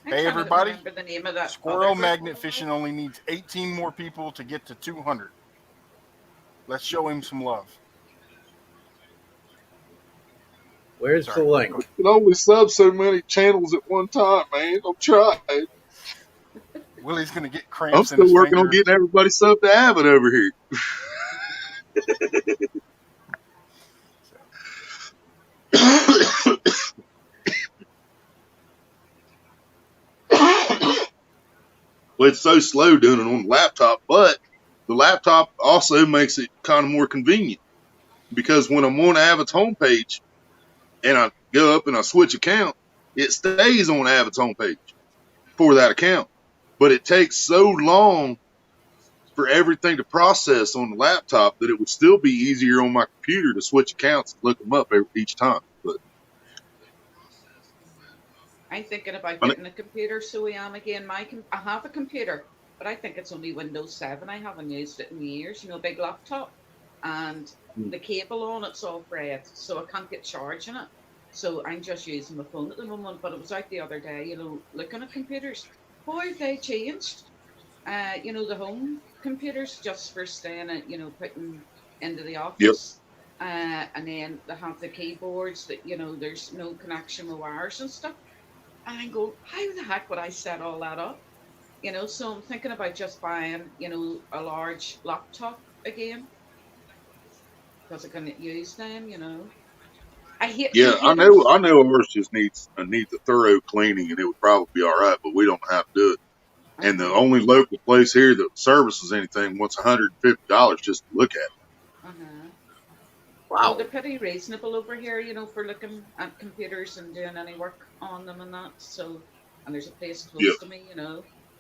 S2: I'm
S4: Hey
S2: trying to
S4: everybody,
S2: remember the name of that other
S4: squirrel
S2: group.
S4: magnet fishing only needs 18 more people to get to 200. Let's show him some love.
S8: Where's the
S4: Sorry.
S6: You
S8: link?
S6: can only sub so many channels at one time, man. I'm trying.
S4: Willie's gonna get
S6: I'm
S4: cramps in
S6: still
S4: his
S6: working on
S4: finger.
S6: getting everybody sub to Avid over here. Well, it's so slow doing it on the laptop, but the laptop also makes it kind of more convenient because when I'm on Avid's homepage and I go up and I switch account, it stays on Avid's homepage for that account. But it takes so long for everything to process on the laptop that it would still be easier on my computer to switch accounts and look them up each time. But
S2: I'm thinking about
S6: I,
S2: getting a computer, so I am again. I have a computer, but I think it's only Windows 7. I haven't used it in years. Big laptop, and the cable on it's all fried, so I can't get charging it. So I'm just using my phone at the moment. But it was out the other day, looking at computers. Boy, have they changed. The home computers just for staying at, putting into the
S6: yep,
S2: office. And then they have the keyboards that, there's no connection with wires and stuff. And I go, how the heck would I set all that up? So I'm thinking about just buying, a large laptop again because I can use them. I
S6: yeah,
S2: hate them.
S6: I know ours just needs a thorough cleaning, and it would probably be all right, but we don't know how to do it. And the
S2: Uh-huh,
S6: only local place here that services anything wants $150 just to look at it.
S2: uh-huh. No,
S8: Wow.
S2: they're pretty reasonable over here, for looking at computers and doing any work on them and that. So, and there's a place
S6: Yeah,
S2: close to me.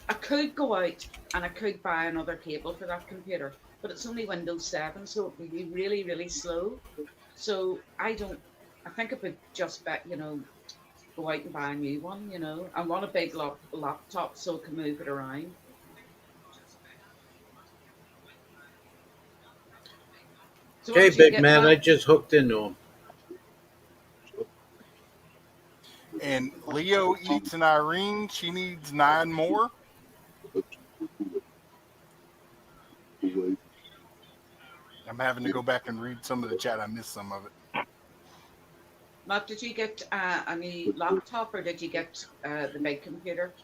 S2: I could go out and I could buy another cable for that computer, but it's only Windows 7, so it would be really, really slow. So I think I would just go out and buy a new one. I want a big laptop so I can move it around. So what
S8: Okay,
S2: was you
S8: big
S2: getting
S8: man, I
S2: at?
S8: just hooked into him.
S4: And Leo eats an Irene. She needs 9 more. I'm having to go back and read some of the chat. I missed some of it.
S2: Matt, did you get a new laptop or did you get the big computer?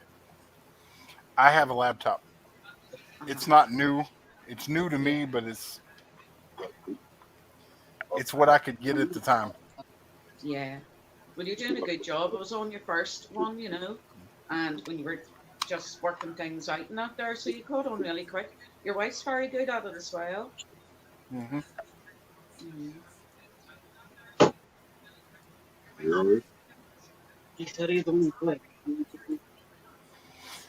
S4: I have a laptop.
S2: Uh-huh.
S4: It's not new. It's new to
S2: Yeah,
S4: me, but it's what I could get at the time.
S2: yeah. Well, you're doing a good job. It was on your first one, and when you were just working things out and that there, so you caught on really quick. Your wife's very good at it as well.
S4: Hmm.
S2: Mm.
S6: you're right.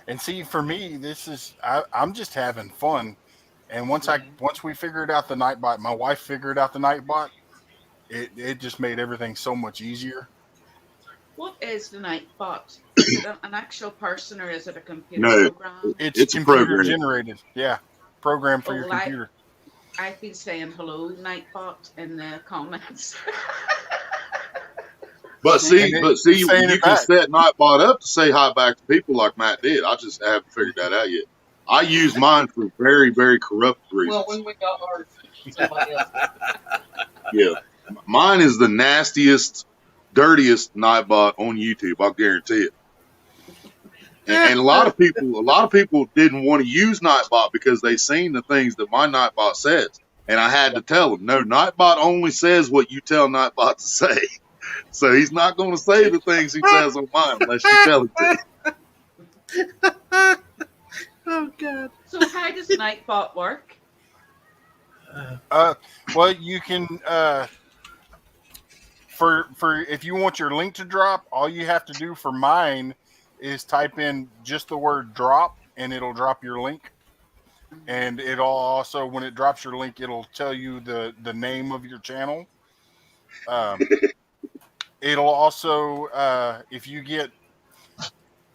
S4: And see, for me, I'm just having fun. And
S2: Yeah.
S4: once we figured out the Nightbot, my wife figured out the Nightbot. It just made everything so much easier.
S2: What is the Nightbot? Is it an actual person or is it a computer
S6: No,
S2: program?
S4: It's
S6: it's a
S4: computer
S6: program.
S4: generated. Yeah, program for
S2: Oh,
S4: your
S2: well,
S4: computer.
S2: I've been saying hello, Nightbot, in the comments.
S6: But
S4: And
S6: see,
S4: it's saying
S6: you
S4: it
S6: can
S4: back.
S6: set Nightbot up to say hi back to people like Matt did. I just haven't figured that out yet. I use mine for very, very corrupt reasons.
S2: We got ours, somebody else.
S6: Yeah, mine is the nastiest, dirtiest Nightbot on YouTube. I'll guarantee it. And a lot of people didn't want to use Nightbot because they seen the things that my Nightbot says, and I had to tell them, no, Nightbot only says what you tell Nightbot to say. So he's not going to say the things he says on mine unless you tell him to.
S8: Oh God.
S2: So how does Nightbot work?
S4: Uh, well, you can for if you want your link to drop, all you have to do for mine is type in just the word drop, and it'll drop your link. And it'll also, when it drops your link, it'll tell you the name of your channel. Um, it'll also, if you get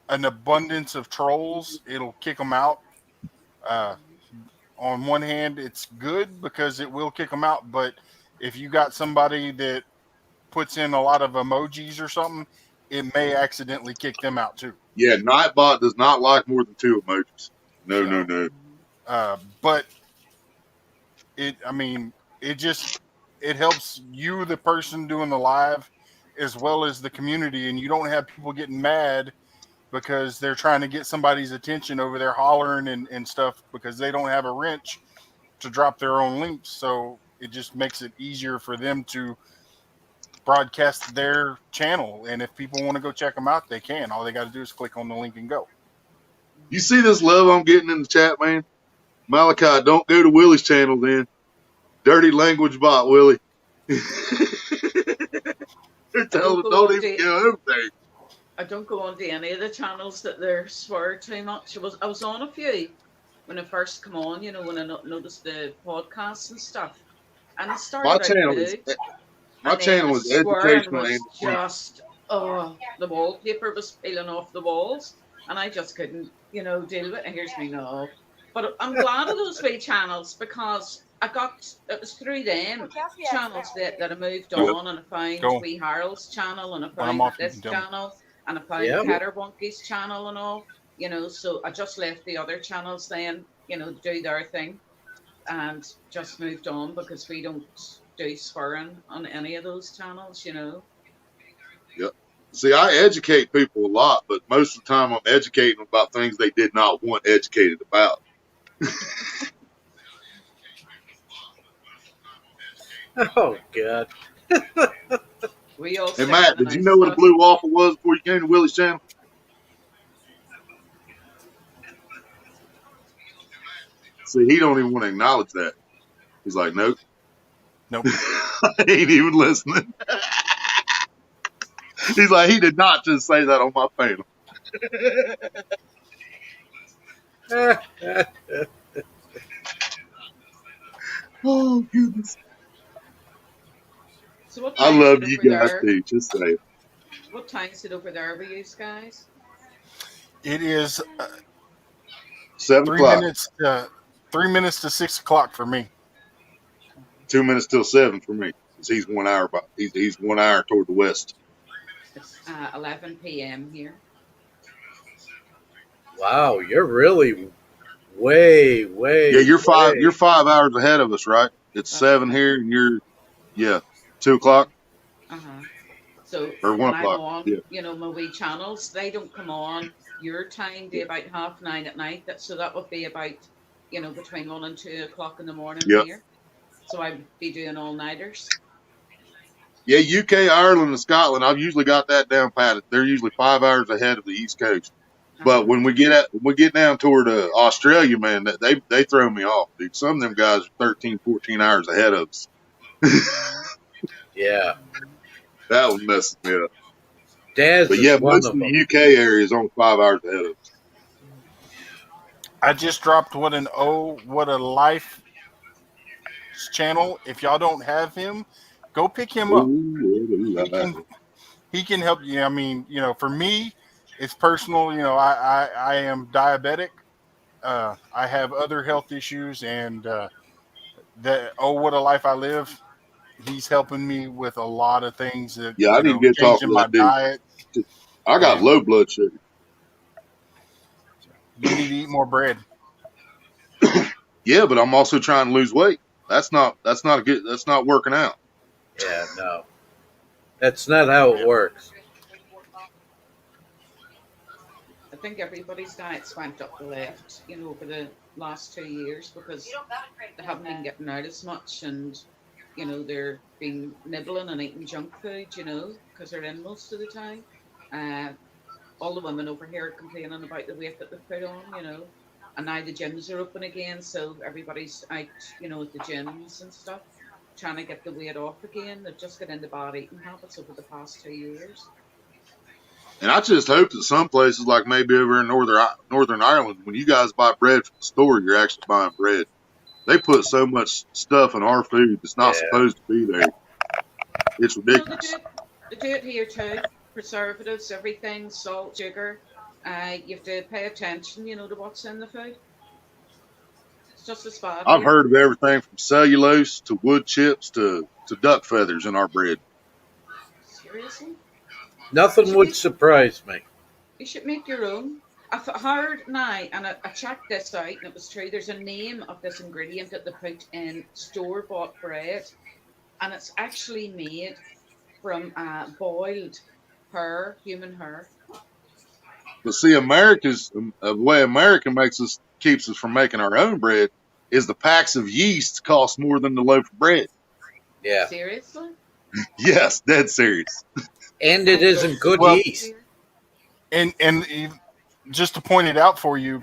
S4: an abundance of trolls, it'll kick them out. Uh, on one hand, it's good because it will kick them out, but if you got somebody that puts in a lot of emojis or something, it may accidentally kick them out too.
S6: Yeah, Nightbot does not like more than 2 emojis. No,
S4: So,
S6: no, no.
S4: But I mean, it helps you, the person doing the live, as well as the community, and you don't have people getting mad because they're trying to get somebody's attention over there hollering and stuff because they don't have a wrench to drop their own links. So it just makes it easier for them to broadcast their channel. And if people want to go check them out, they can. All they got to do is click on the link and go.
S6: You see this love I'm getting in the chat, man? Malachi, don't go to Willie's channel then. Dirty language bot, Willie. They're telling him don't even go over there.
S2: I don't go on to any of the channels that they're swear too much. I was on a few when I first come on, you know, when I noticed the podcasts and stuff. And it started out good.
S6: My channel is educational
S2: was
S6: and
S2: just the wallpaper was peeling off the walls, and I just couldn't, you know, deal with it. Here's me now. But I'm glad of those wee channels because it was through them channels that I moved on, and I found wee Harold's channel, and I found this channel, and I found Caterwonky's channel and all, you know. So I just left the other channels then, you know, to do their thing, and just moved on because we don't do swearing on any of those channels, you know.
S6: Yep. See, I educate people a lot, but most of the time I'm educating them about things they did not want educated about.
S8: Oh, God.
S2: We all
S6: Hey, Matt, did you know what a blue waffle was before you came to Willie's channel? See, he don't even want to acknowledge that. He's like, nope.
S4: Nope.
S6: I ain't even listening. He's like, he did not just say that on my panel. Oh, goodness.
S2: So what
S6: I love you guys too, just say it.
S2: What time is it over there with you guys?
S4: It is
S6: 7
S4: 3
S6: o'clock.
S4: minutes. 3 minutes to 6 o'clock for me.
S6: 2 minutes till 7 for me. He's 1 hour. He's 1 hour toward the west.
S2: It's 11 p.m. here.
S8: Wow, you're really way.
S6: Yeah, you're 5 hours ahead of us, right? It's 7 here, and you're 2 o'clock.
S2: So
S6: or 1
S2: when
S6: o'clock.
S2: I'm on,
S6: yeah.
S2: you know, my wee channels, they don't come on your time to about 9:30 at night. So that would be about, you know, between 1 and 2 o'clock in the morning here. So I'd be doing all-nighters.
S6: Yeah, UK, Ireland, and Scotland. I've usually got that down pat. They're usually 5 hours ahead of the East Coast. But when we get down toward Australia, man, they throw me off, dude. Some of them guys are 13, 14 hours ahead of us.
S8: Yeah.
S6: That one messes me up.
S8: Daz
S6: but yeah,
S8: is one
S6: most
S8: of
S6: of
S8: them.
S6: the UK area is only 5 hours ahead of us.
S4: I just dropped What a Life channel. If y'all don't have him, go pick him up. He can help you. I mean, you know, for me, it's personal. You know, I am diabetic. I have other health issues, and What a Life I Live. He's helping me with a lot of things that,
S6: I need to get talk
S4: changing
S6: to
S4: my
S6: that dude.
S4: diet.
S6: I got low blood sugar.
S4: You need to eat more bread.
S6: Yeah, but I'm also trying to lose weight. That's not working out.
S8: Yeah, no. That's not how it works.
S2: I think everybody's diets went up the left, you know, over the last 2 years because they haven't been getting out as much, and you know they're been nibbling and eating junk food, you know, because they're in most of the time. All the women over here are complaining about the weight that they've put on, you know, and now the gyms are open again, so everybody's out, you know, at the gyms and stuff. trying to get the weight off again. They've just got into bad eating habits over the past 2 years.
S6: And I just hope that some places, like maybe over in Northern Ireland, when you guys buy bread from the store, you're actually buying bread. They put so much stuff in our food that's not
S8: Yeah.
S6: supposed to be there. It's
S2: No, they
S6: ridiculous.
S2: do it. They do it here too. Preservatives, everything, salt, sugar. You have to pay attention, to what's in the food. It's just as bad
S6: I've
S2: here.
S6: heard of everything from cellulose to wood chips to duck feathers in our bread.
S2: Seriously? You
S8: Nothing
S2: should
S8: would
S2: make
S8: surprise me.
S2: you should make your own. I've heard now, and I checked this out, and it was true. There's a name of this ingredient that they put in store-bought bread, and it's actually made from boiled hair, human hair.
S6: But see, the way America keeps us from making our own bread is the packs of yeast cost more than the loaf of bread.
S8: Yeah.
S2: Seriously?
S6: Yes, dead serious.
S8: And it isn't good
S4: Well,
S8: yeast.
S4: and just to point it out for you,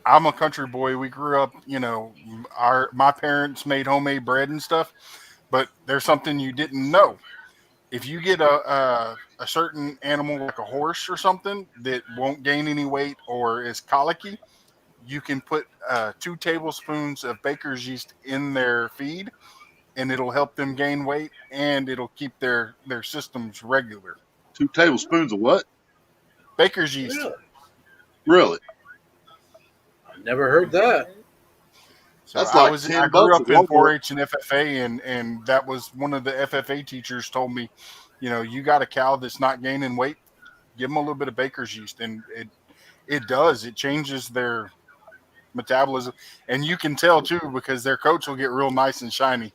S4: I'm a country boy. We grew up, my parents made homemade bread and stuff. But there's something you didn't know. If you get a certain animal like a horse or something that won't gain any weight or is colicky, you can put 2 tablespoons of baker's yeast in their feed, and it'll help them gain weight and it'll keep their systems regular.
S6: 2 tablespoons of what?
S4: Baker's yeast.
S8: Really?
S6: Really?
S8: I never heard that.
S4: So
S6: That's
S4: I
S6: like
S4: was I grew
S6: $10 at
S4: up in
S6: Walmart.
S4: 4-H and FFA, and that was one of the FFA teachers told me, you got a cow that's not gaining weight, give them a little bit of baker's yeast, and it changes their metabolism, and you can tell too because their coats will get real nice and shiny.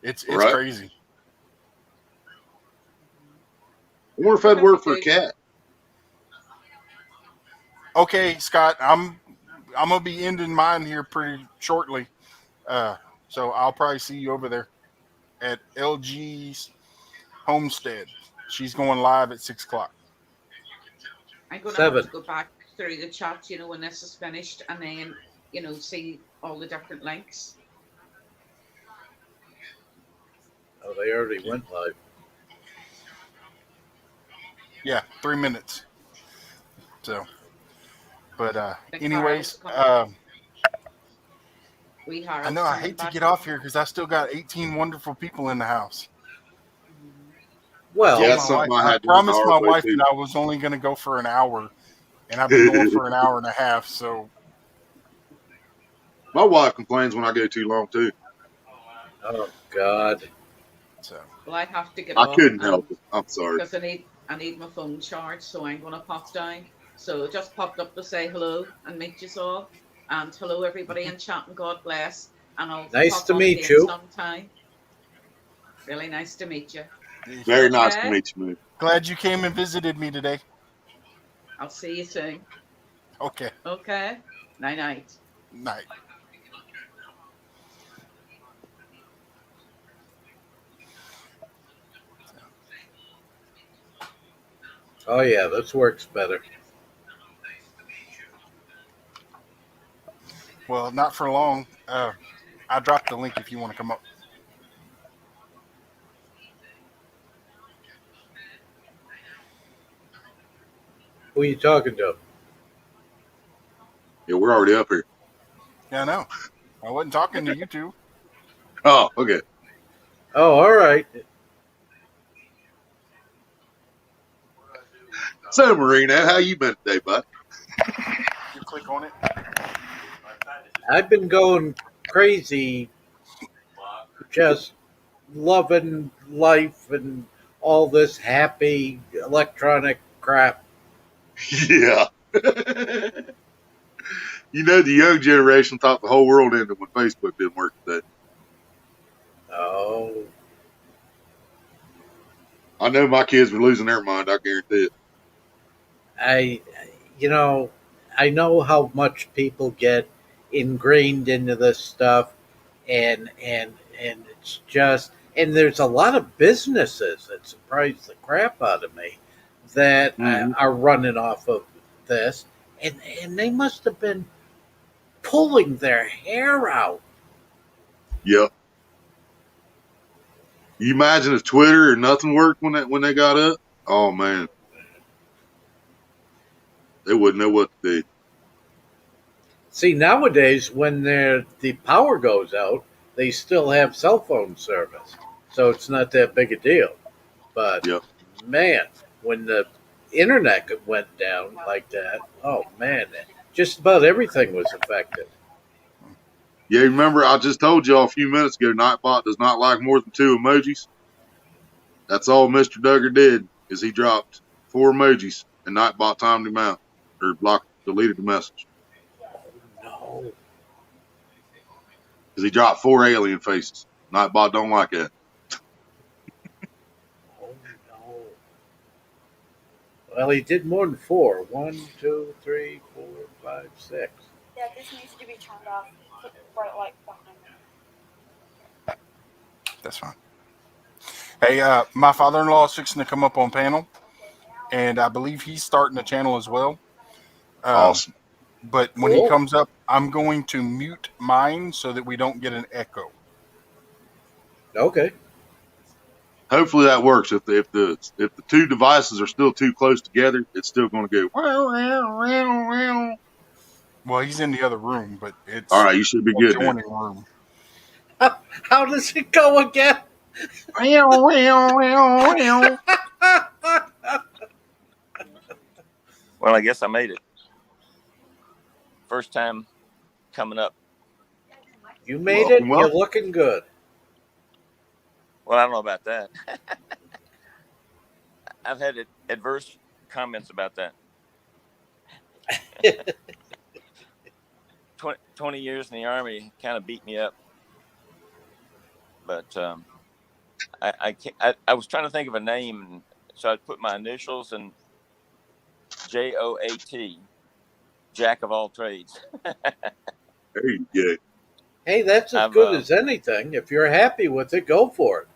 S4: It's
S6: Right.
S4: crazy.
S6: I wonder if that'd work for a cat.
S4: Okay, Scott, I'm gonna be ending mine here pretty shortly, so I'll probably see you over there at LG's homestead. She's going live at 6 o'clock.
S2: I'm going to have
S8: 7.
S2: to go back through the chat, when this is finished, and then, see all the different links.
S8: Oh, they already went live.
S4: Yeah, 3 minutes. So, but
S2: Think
S4: anyways,
S2: Harold's
S4: I
S2: Harold's
S4: know I
S2: coming
S4: hate to
S2: back.
S4: get off here because I still got 18 wonderful people in the house.
S8: Well,
S6: Yeah,
S4: Told
S6: that's
S4: my
S6: something
S4: wife,
S6: I
S4: I
S6: had done the
S4: promised my
S6: hard way
S4: wife
S6: too.
S4: that I was only going to go for an hour, and I've been going for an hour and a half. So,
S6: My wife complains when I go too long too.
S8: oh God.
S2: Well, I have to get
S6: I
S2: off
S6: couldn't help it. I'm sorry.
S2: because I need my phone charged, so I'm going to pop down. So I just popped up to say hello and meet you all, and hello everybody in chat, and God bless. And I'll
S8: Nice
S2: pop
S8: to
S2: on
S8: meet
S2: again
S8: you.
S2: sometime. Really nice to meet you.
S6: Very nice to
S2: Okay.
S6: meet you, man.
S4: glad you came and visited me today.
S2: I'll see you soon.
S4: Okay,
S2: Okay. Night night.
S4: night.
S8: Oh yeah, this works better.
S4: Well, not for long. I dropped the link if you want to come up.
S8: Who are you talking to?
S6: Yeah, we're already up here.
S4: Yeah, I know. I wasn't talking to you two.
S6: Oh, okay.
S8: Oh, all right.
S6: So, Marina, how you been today, bud?
S4: You click on it.
S8: I've been going crazy, just loving life and all this happy electronic crap.
S6: Yeah. The young generation thought the whole world ended when Facebook didn't work today.
S8: Oh,
S6: I know my kids were losing their mind. I guarantee it.
S8: I, I know how much people get ingrained into this stuff, and it's just, and there's a lot of businesses that surprise the crap out of me that are running off of this, and they must have been pulling their hair out.
S6: Yep. You imagine if Twitter or nothing worked when they got up? Oh man, they wouldn't know what to do.
S8: See, nowadays, when the power goes out, they still have cell phone service. So it's not that big a deal. But
S6: Yep.
S8: man, when the internet went down like that, oh man, just about everything was affected.
S6: Yeah, remember I just told y'all a few minutes ago, Nightbot does not like more than 2 emojis. That's all Mr. Duggar did is he dropped 4 emojis and Nightbot timed him out or deleted the message
S8: No.
S6: because he dropped 4 alien faces. Nightbot don't like that.
S8: Oh no. Well, he did more than 4. 1, 2, 3, 4, 5, 6.
S9: Yeah, this needs to be turned off. Put the bright light behind it.
S4: That's fine. Hey, my father-in-law is fixing to come up on panel, and I believe he's starting a channel as well.
S6: Awesome.
S4: But when he comes up, I'm going to mute mine so that we don't get an echo.
S8: Okay.
S6: Hopefully that works. If the 2 devices are still too close together, it's still going to go.
S4: Well, he's in the other room, but it's
S6: All right, you should be good then.
S4: adjoining room.
S8: How does it go again?
S3: Well, I guess I made it. First time coming up.
S8: You made it.
S6: Welcome.
S8: You're looking good.
S3: Well, I don't know about that. I've had adverse comments about that. 20 years in the Army kind of beat me up. But I was trying to think of a name, so I put my initials and JOAT, Jack of all trades.
S6: There you go.
S8: Hey, that's as good as anything. If you're happy with it, go for it.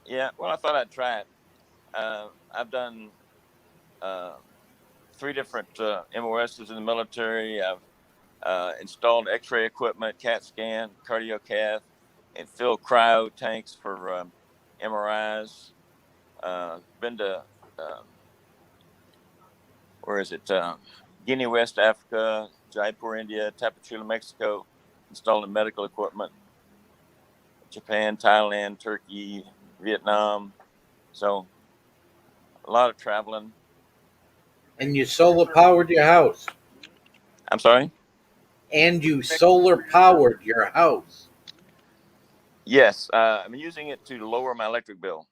S3: Yeah, well, I thought I'd try it. I've done 3 different MOSs in the military. I've installed X-ray equipment, CAT scan, cardio cath, and filled cryo tanks for MRIs. Been to where is it? Guinea, West Africa, Jaipur, India, Tapachula, Mexico, installing medical equipment. Japan, Thailand, Turkey, Vietnam. So a lot of traveling.
S8: And you solar powered your house.
S3: I'm sorry?
S8: And you solar powered your house.
S3: Yes, I'm using it to lower my electric bill.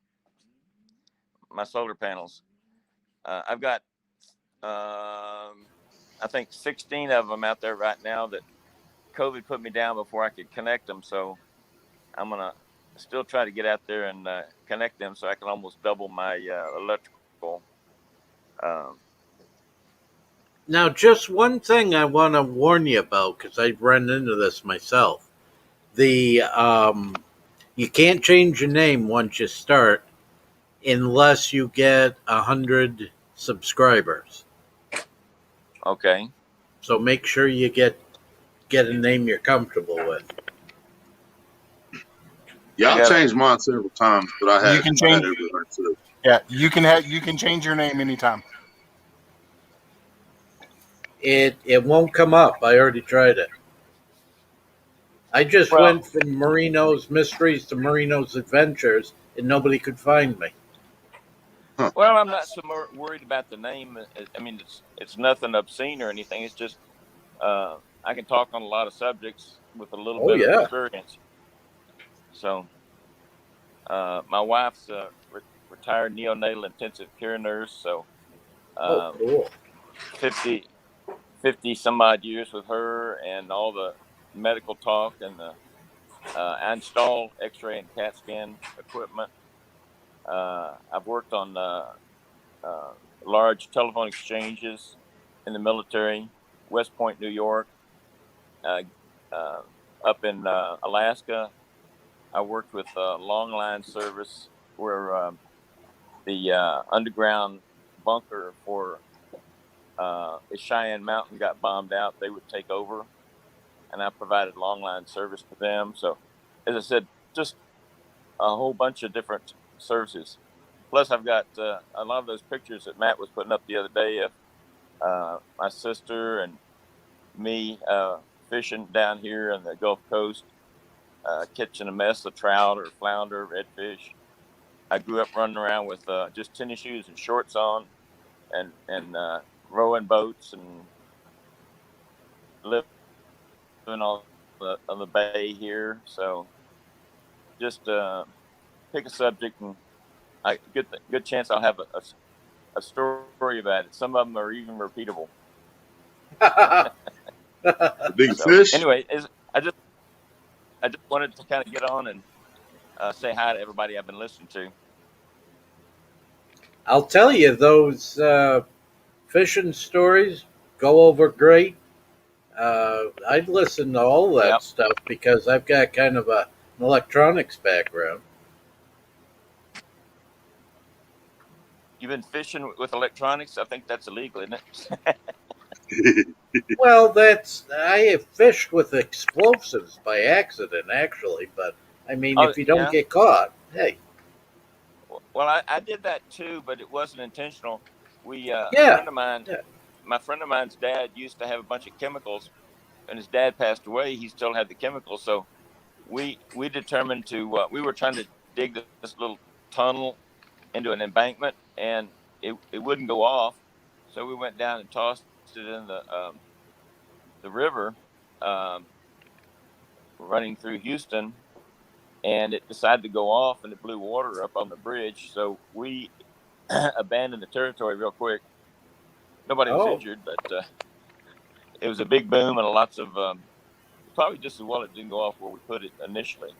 S3: My solar panels. I've got, I think, 16 of them out there right now that COVID put me down before I could connect them. So I'm going to still try to get out there and connect them so I can almost double my electrical.
S8: Now, just one thing I want to warn you about, because I've run into this myself. You can't change your name once you start unless you get 100 subscribers.
S3: Okay.
S8: So make sure you get a name you're comfortable with.
S6: Yeah, I've changed mine several times, but I had over there too.
S4: Yeah, you can change your name anytime.
S8: It won't come up. I already tried it. I just went from Marino's Mysteries to Marino's Adventures, and nobody could find me.
S6: Huh.
S3: Well, I'm not so worried about the name. I mean, it's nothing obscene or anything. It's just I can talk on a lot of subjects with a little bit of experience. So my wife's a retired neonatal intensive care nurse. So
S8: cool.
S3: 50 some odd years with her and all the medical talk and I install X-ray and CAT scan equipment. I've worked on large telephone exchanges in the military, West Point, New York, up in Alaska. I worked with long line service where the underground bunker for if Cheyenne Mountain got bombed out, they would take over, and I provided long line service to them. So, as I said, just a whole bunch of different services. Plus, I've got a lot of those pictures that Matt was putting up the other day of my sister and me fishing down here on the Gulf Coast, catching a mess of trout or flounder, redfish. I grew up running around with just tennis shoes and shorts on, and rowing boats and living on the bay here. So just pick a subject, and good chance I'll have a story about it. Some of them are even repeatable.
S6: The big
S3: So
S6: fish.
S3: anyway, I just wanted to kind of get on and say hi to everybody I've been listening to.
S8: I'll tell you, those fishing stories go over great. I'd listen to all that
S3: Yep.
S8: stuff because I've got kind of an electronics background.
S3: You've been fishing with electronics. I think that's illegal, isn't it?
S8: Well, I have fished with explosives by accident, actually. But I mean,
S3: Oh
S8: if you don't
S3: yeah.
S8: get caught, hey,
S3: Well, I did that too, but it wasn't intentional. We a
S8: yeah,
S3: friend of mine,
S8: yeah.
S3: my friend of mine's dad used to have a bunch of chemicals, and his dad passed away. He still had the chemicals, so we determined to we were trying to dig this little tunnel into an embankment, and it wouldn't go off. So we went down and tossed it in the river, um, running through Houston, and it decided to go off, and it blew water up on the bridge. So we abandoned the territory real quick. Nobody was
S8: Oh,
S3: injured, but it was a big boom and lots of. Probably just as well it didn't go off where we put it initially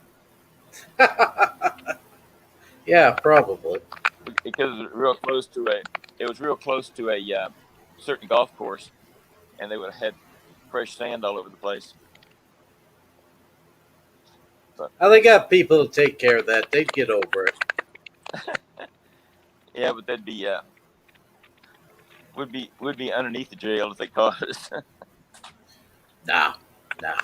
S8: yeah, probably.
S3: because it was real close to a. It was real close to a certain golf course, and they would have had fresh sand all over the place. But
S8: Oh, they got people to take care of that. They'd get over it.
S3: yeah, but they'd be would be underneath the jail if they caught us.
S8: Nah, nah.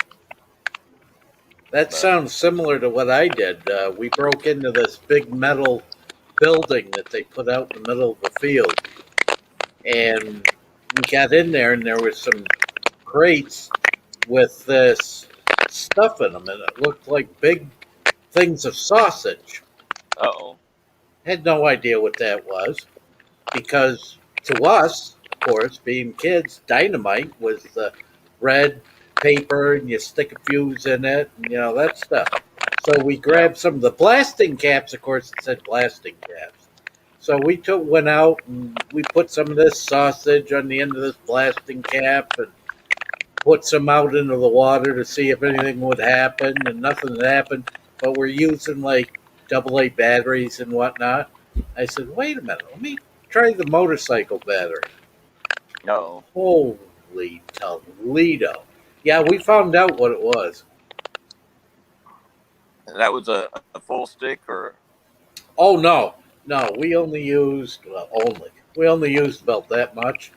S8: That
S3: But
S8: sounds similar to what I did. We broke into this big metal building that they put out in the middle of the field, and we got in there, and there was some crates with this stuff in them, and it looked like big things of sausage.
S3: oh,
S8: Had no idea what that was because to us, of course, being kids, dynamite was the red paper and you stick a fuse in it and that stuff. So we
S3: yeah,
S8: grabbed some of the blasting caps. Of course, it said blasting caps. So we went out and we put some of this sausage on the end of this blasting cap and put some out into the water to see if anything would happen, and nothing had happened. But we're using like AA batteries and whatnot. I said, wait a minute, let me try the motorcycle battery.
S3: no,
S8: Holy Toledo. Yeah, we found out what it was.
S3: that was a full stick or
S8: Oh, no. No, we only used, well, we only used about that much.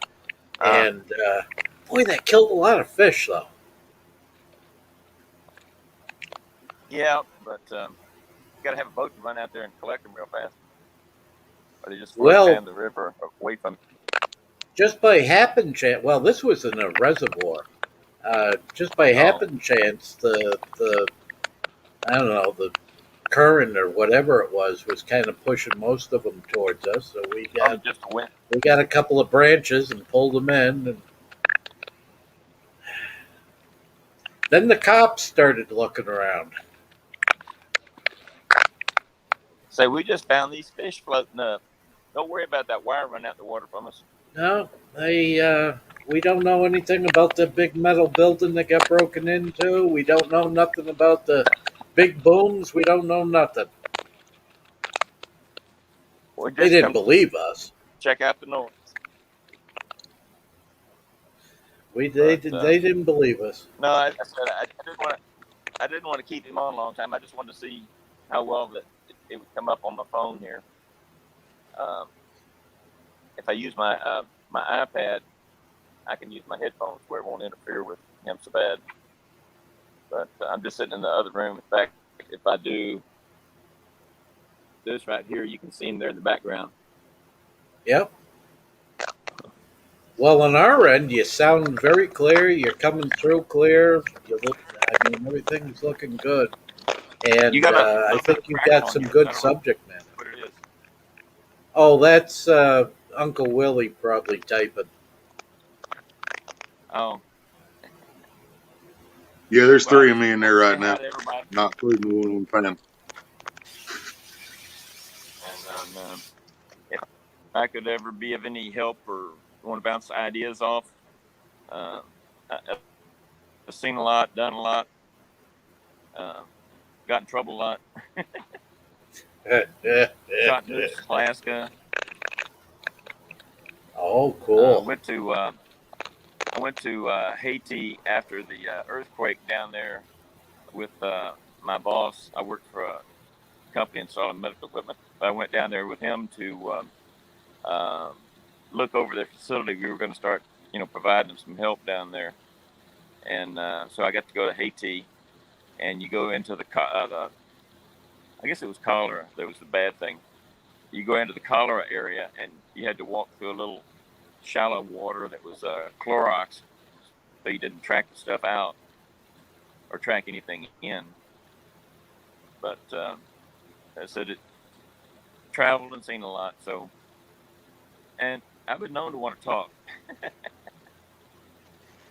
S3: uh
S8: And boy, that killed a lot of fish, though.
S3: yeah, but you got to have a boat to run out there and collect them real fast, or they just float
S8: Well,
S3: down the river away from.
S8: just by happen chance, well, this was in a reservoir. Just by
S3: Oh,
S8: happen chance, the I don't know, the current or whatever it was kind of pushing most of them towards us. So
S3: probably just a wind.
S8: we got a couple of branches and pulled them in, and then the cops started looking around.
S3: Say, we just found these fish floating up. Don't worry about that wire running out the water from us.
S8: No, we don't know anything about the big metal building that got broken into. We don't know nothing about the big booms. We don't know nothing.
S3: We
S8: They
S3: just
S8: didn't
S3: come
S8: believe us.
S3: check out the noise.
S8: They
S3: But
S8: did. They didn't believe us.
S3: no, I said I didn't want to keep him on a long time. I just wanted to see how well that it would come up on my phone here. Um, if I use my iPad, I can use my headphones where it won't interfere with him so bad. But I'm just sitting in the other room. In fact, if I do this right here. You can see him there in the background.
S8: Yep. Well, on our end, you sound very clear. You're coming through clear. I mean, everything's looking good. And
S3: You got a
S8: I
S3: little bit
S8: think
S3: of
S8: you've
S3: crackle
S8: got
S3: on
S8: some
S3: yours.
S8: good
S3: I don't know
S8: subject matter.
S3: what it is.
S8: Oh, that's Uncle Willie probably typing.
S3: Oh,
S6: Yeah, there's
S3: well, I
S6: three of
S3: just
S6: me in
S3: want
S6: there
S3: to
S6: right
S3: say
S6: now,
S3: hi to everybody.
S6: not including the one on the panel.
S3: And if I could ever be of any help or want to bounce ideas off, I've seen a lot, done a lot, uh, got in trouble a lot. Shot moose, Alaska.
S8: Oh, cool.
S3: I went to Haiti after the earthquake down there with my boss. I worked for a company installing medical equipment. I went down there with him to um, look over their facility. We were going to start, providing them some help down there, and so I got to go to Haiti. And you go into the I guess it was cholera. That was the bad thing. You go into the cholera area, and you had to walk through a little shallow water that was Clorox, so you didn't track the stuff out or track anything in. But I said it traveled and seen a lot. So, and I've been known to want to talk.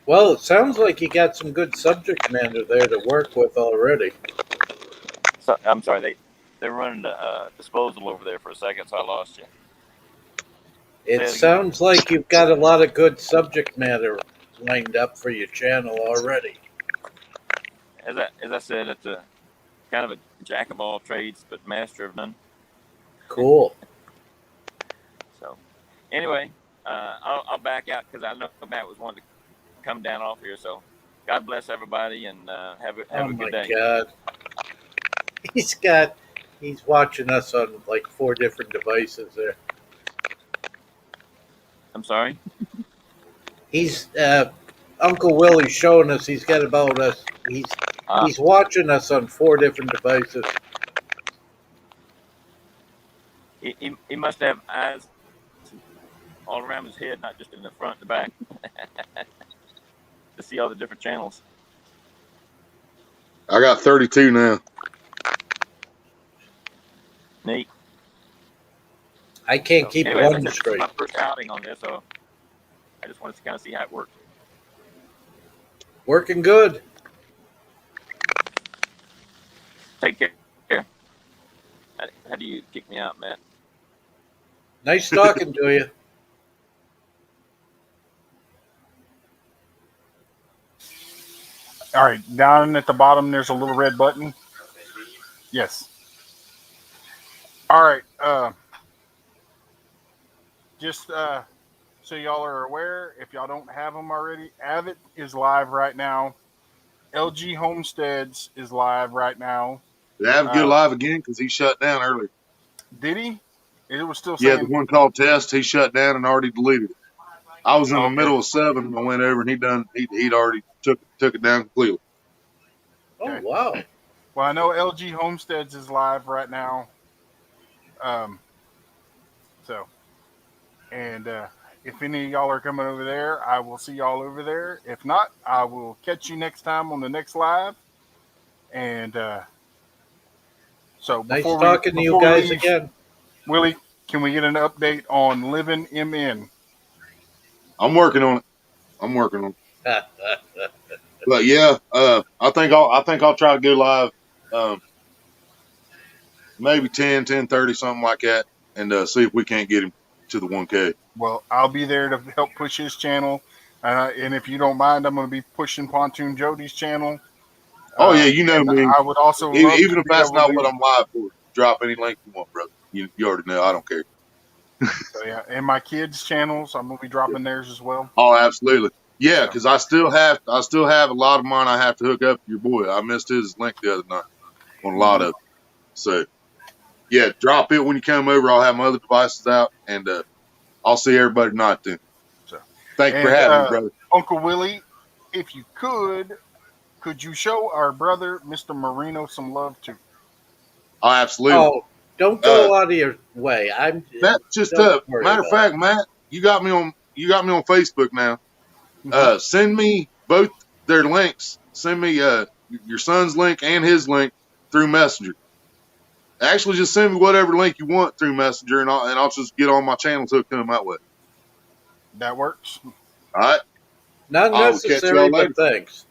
S8: Well, it sounds like you got some good subject matter there to work with already.
S3: So I'm sorry, they're running the disposal over there for a second, so I lost you. Say
S8: It
S3: it again.
S8: sounds like you've got a lot of good subject matter lined up for your channel already.
S3: As I said, it's a kind of a jack of all trades, but master of none.
S8: Cool.
S3: So, anyway, I'll back out because I know Matt was wanting to come down off here. So, God bless everybody and have
S8: Oh
S3: a
S8: my
S3: good day.
S8: God. He's watching us on like 4 different devices there.
S3: I'm sorry.
S8: He's Uncle Willie's showing us he's got about us. He's watching us on 4 different devices.
S3: He must have eyes all around his head, not just in the front and the back, to see all the different channels.
S6: I got 32 now.
S3: Neat.
S8: I can't keep
S3: anyway,
S8: one
S3: this is
S8: straight.
S3: my first outing on this, so I just wanted to kind of see how it works.
S8: Working good.
S3: Take care. How do you kick me out, Matt?
S8: Nice talking to you.
S4: All right, down at the bottom, there's a little red button. Yes. All right. Just so y'all are aware, if y'all don't have them already, Avid is live right now. LG Homesteads is live right now.
S6: Did Av get live again? Because he shut down earlier.
S4: Did he? It was still
S6: Yeah,
S4: saying.
S6: the one called test, he shut down and already deleted it. I was in the
S4: Okay.
S6: middle of 7 and I went over and he'd already took it down completely.
S8: Oh, wow.
S4: Well, I know LG Homesteads is live right now. And if any of y'all are coming over there, I will see y'all over there. If not, I will catch you next time on the next live. And so
S8: Nice
S4: before
S8: talking to you
S4: we
S8: guys
S4: leave,
S8: again.
S4: Willie, can we get an update on Living MN?
S6: I'm working on it. But yeah, I think I'll try to go live, maybe 10:30, something like that, and see if we can't get him to the 1K.
S4: Well, I'll be there to help push his channel. And if you don't mind, I'm going to be pushing Pontoon Jody's channel.
S6: Oh yeah, you know
S4: and
S6: me.
S4: I would also love
S6: Even
S4: to
S6: if
S4: be
S6: that's
S4: able
S6: not what
S4: to.
S6: I'm live for, drop any link you want, brother. You already know. I don't care.
S4: So yeah, and my kids' channels, I'm going to be dropping theirs as well.
S6: Oh, absolutely. Yeah,
S4: So.
S6: because I still have a lot of mine I have to hook up to your boy. I missed his link the other night on a lot of it. So yeah, drop it when you come over. I'll have my other devices out, and I'll see everybody tonight then.
S4: So,
S6: thank you for having me, brother.
S4: Uncle Willie, if you could you show our brother, Mr. Marino, some love too?
S6: Oh, absolutely.
S8: Oh, Don't
S6: Uh,
S8: go out of your way.
S6: Matt, just
S8: Don't worry
S6: matter of
S8: about it.
S6: fact, Matt, you got me on Facebook now.
S4: Mhm.
S6: Send me both their links. Send me your son's link and his link through Messenger. Actually, just send me whatever link you want through Messenger, and I'll just get on my channel to come that way.
S4: That works.
S6: All right.
S8: Not
S6: I will catch y'all
S8: necessary,
S6: later.
S8: but thanks.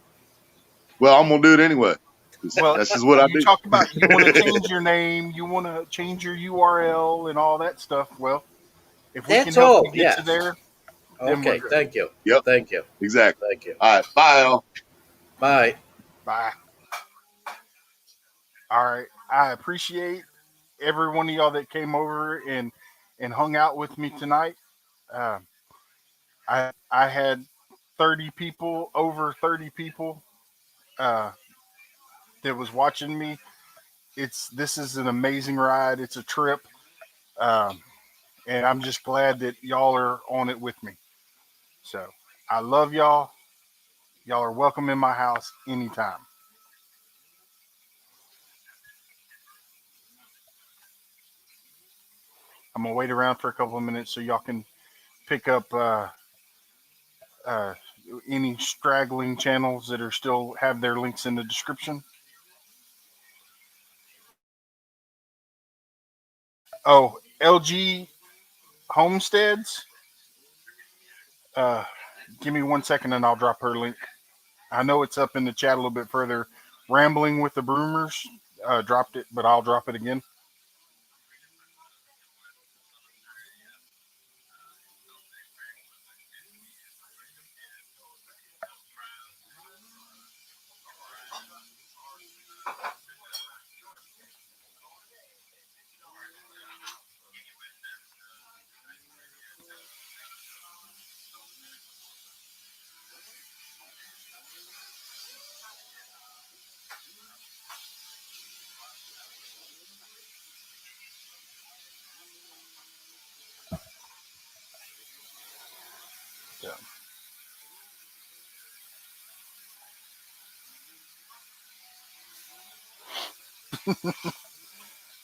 S6: Well, I'm gonna do it anyway. 'Cause
S4: Well,
S6: that's just what I
S4: you
S6: do.
S4: talk about you want to change your name, you want to change your URL and all that stuff. Well, if we can
S8: That's
S4: help
S8: all.
S4: you get to
S8: Yes.
S4: there, then we're
S8: Okay.
S4: good.
S8: Thank you.
S6: Yep.
S8: Thank you.
S6: Exactly.
S8: Thank you.
S6: All right. Bye, y'all.
S8: Bye.
S4: Bye. All right. I appreciate every one of y'all that came over and hung out with me tonight. Uh, I had 30 people, over 30 people uh, that was watching me. This is an amazing ride. It's a trip, um, and I'm just glad that y'all are on it with me. So I love y'all. Y'all are welcome in my house anytime. I'm gonna wait around for a couple of minutes so y'all can pick up uh, any straggling channels that are still have their links in the description. Oh, LG Homesteads. Uh, give me 1 second and I'll drop her link. I know it's up in the chat a little bit further. Rambling with the Broomers dropped it, but I'll drop it again.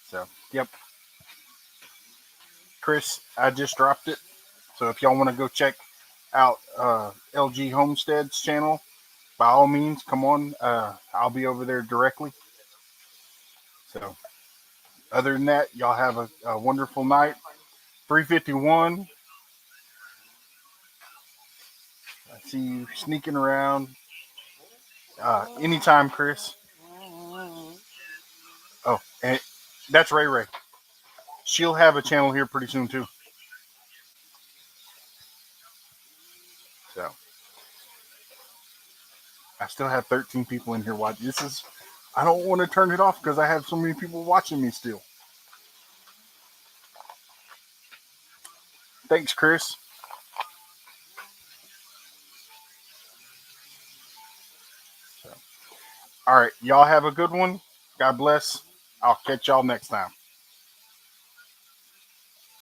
S4: So, yep. Chris, I just dropped it. So if y'all want to go check out LG Homestead's channel, by all means, come on. I'll be over there directly. So other than that, y'all have a wonderful night. 351. I see you sneaking around. Anytime, Chris. Oh, and that's Ray Ray. She'll have a channel here pretty soon too. So I still have 13 people in here watching. I don't want to turn it off because I have so many people watching me still. Thanks, Chris. So, all right, y'all have a good one. God bless. I'll catch y'all next time.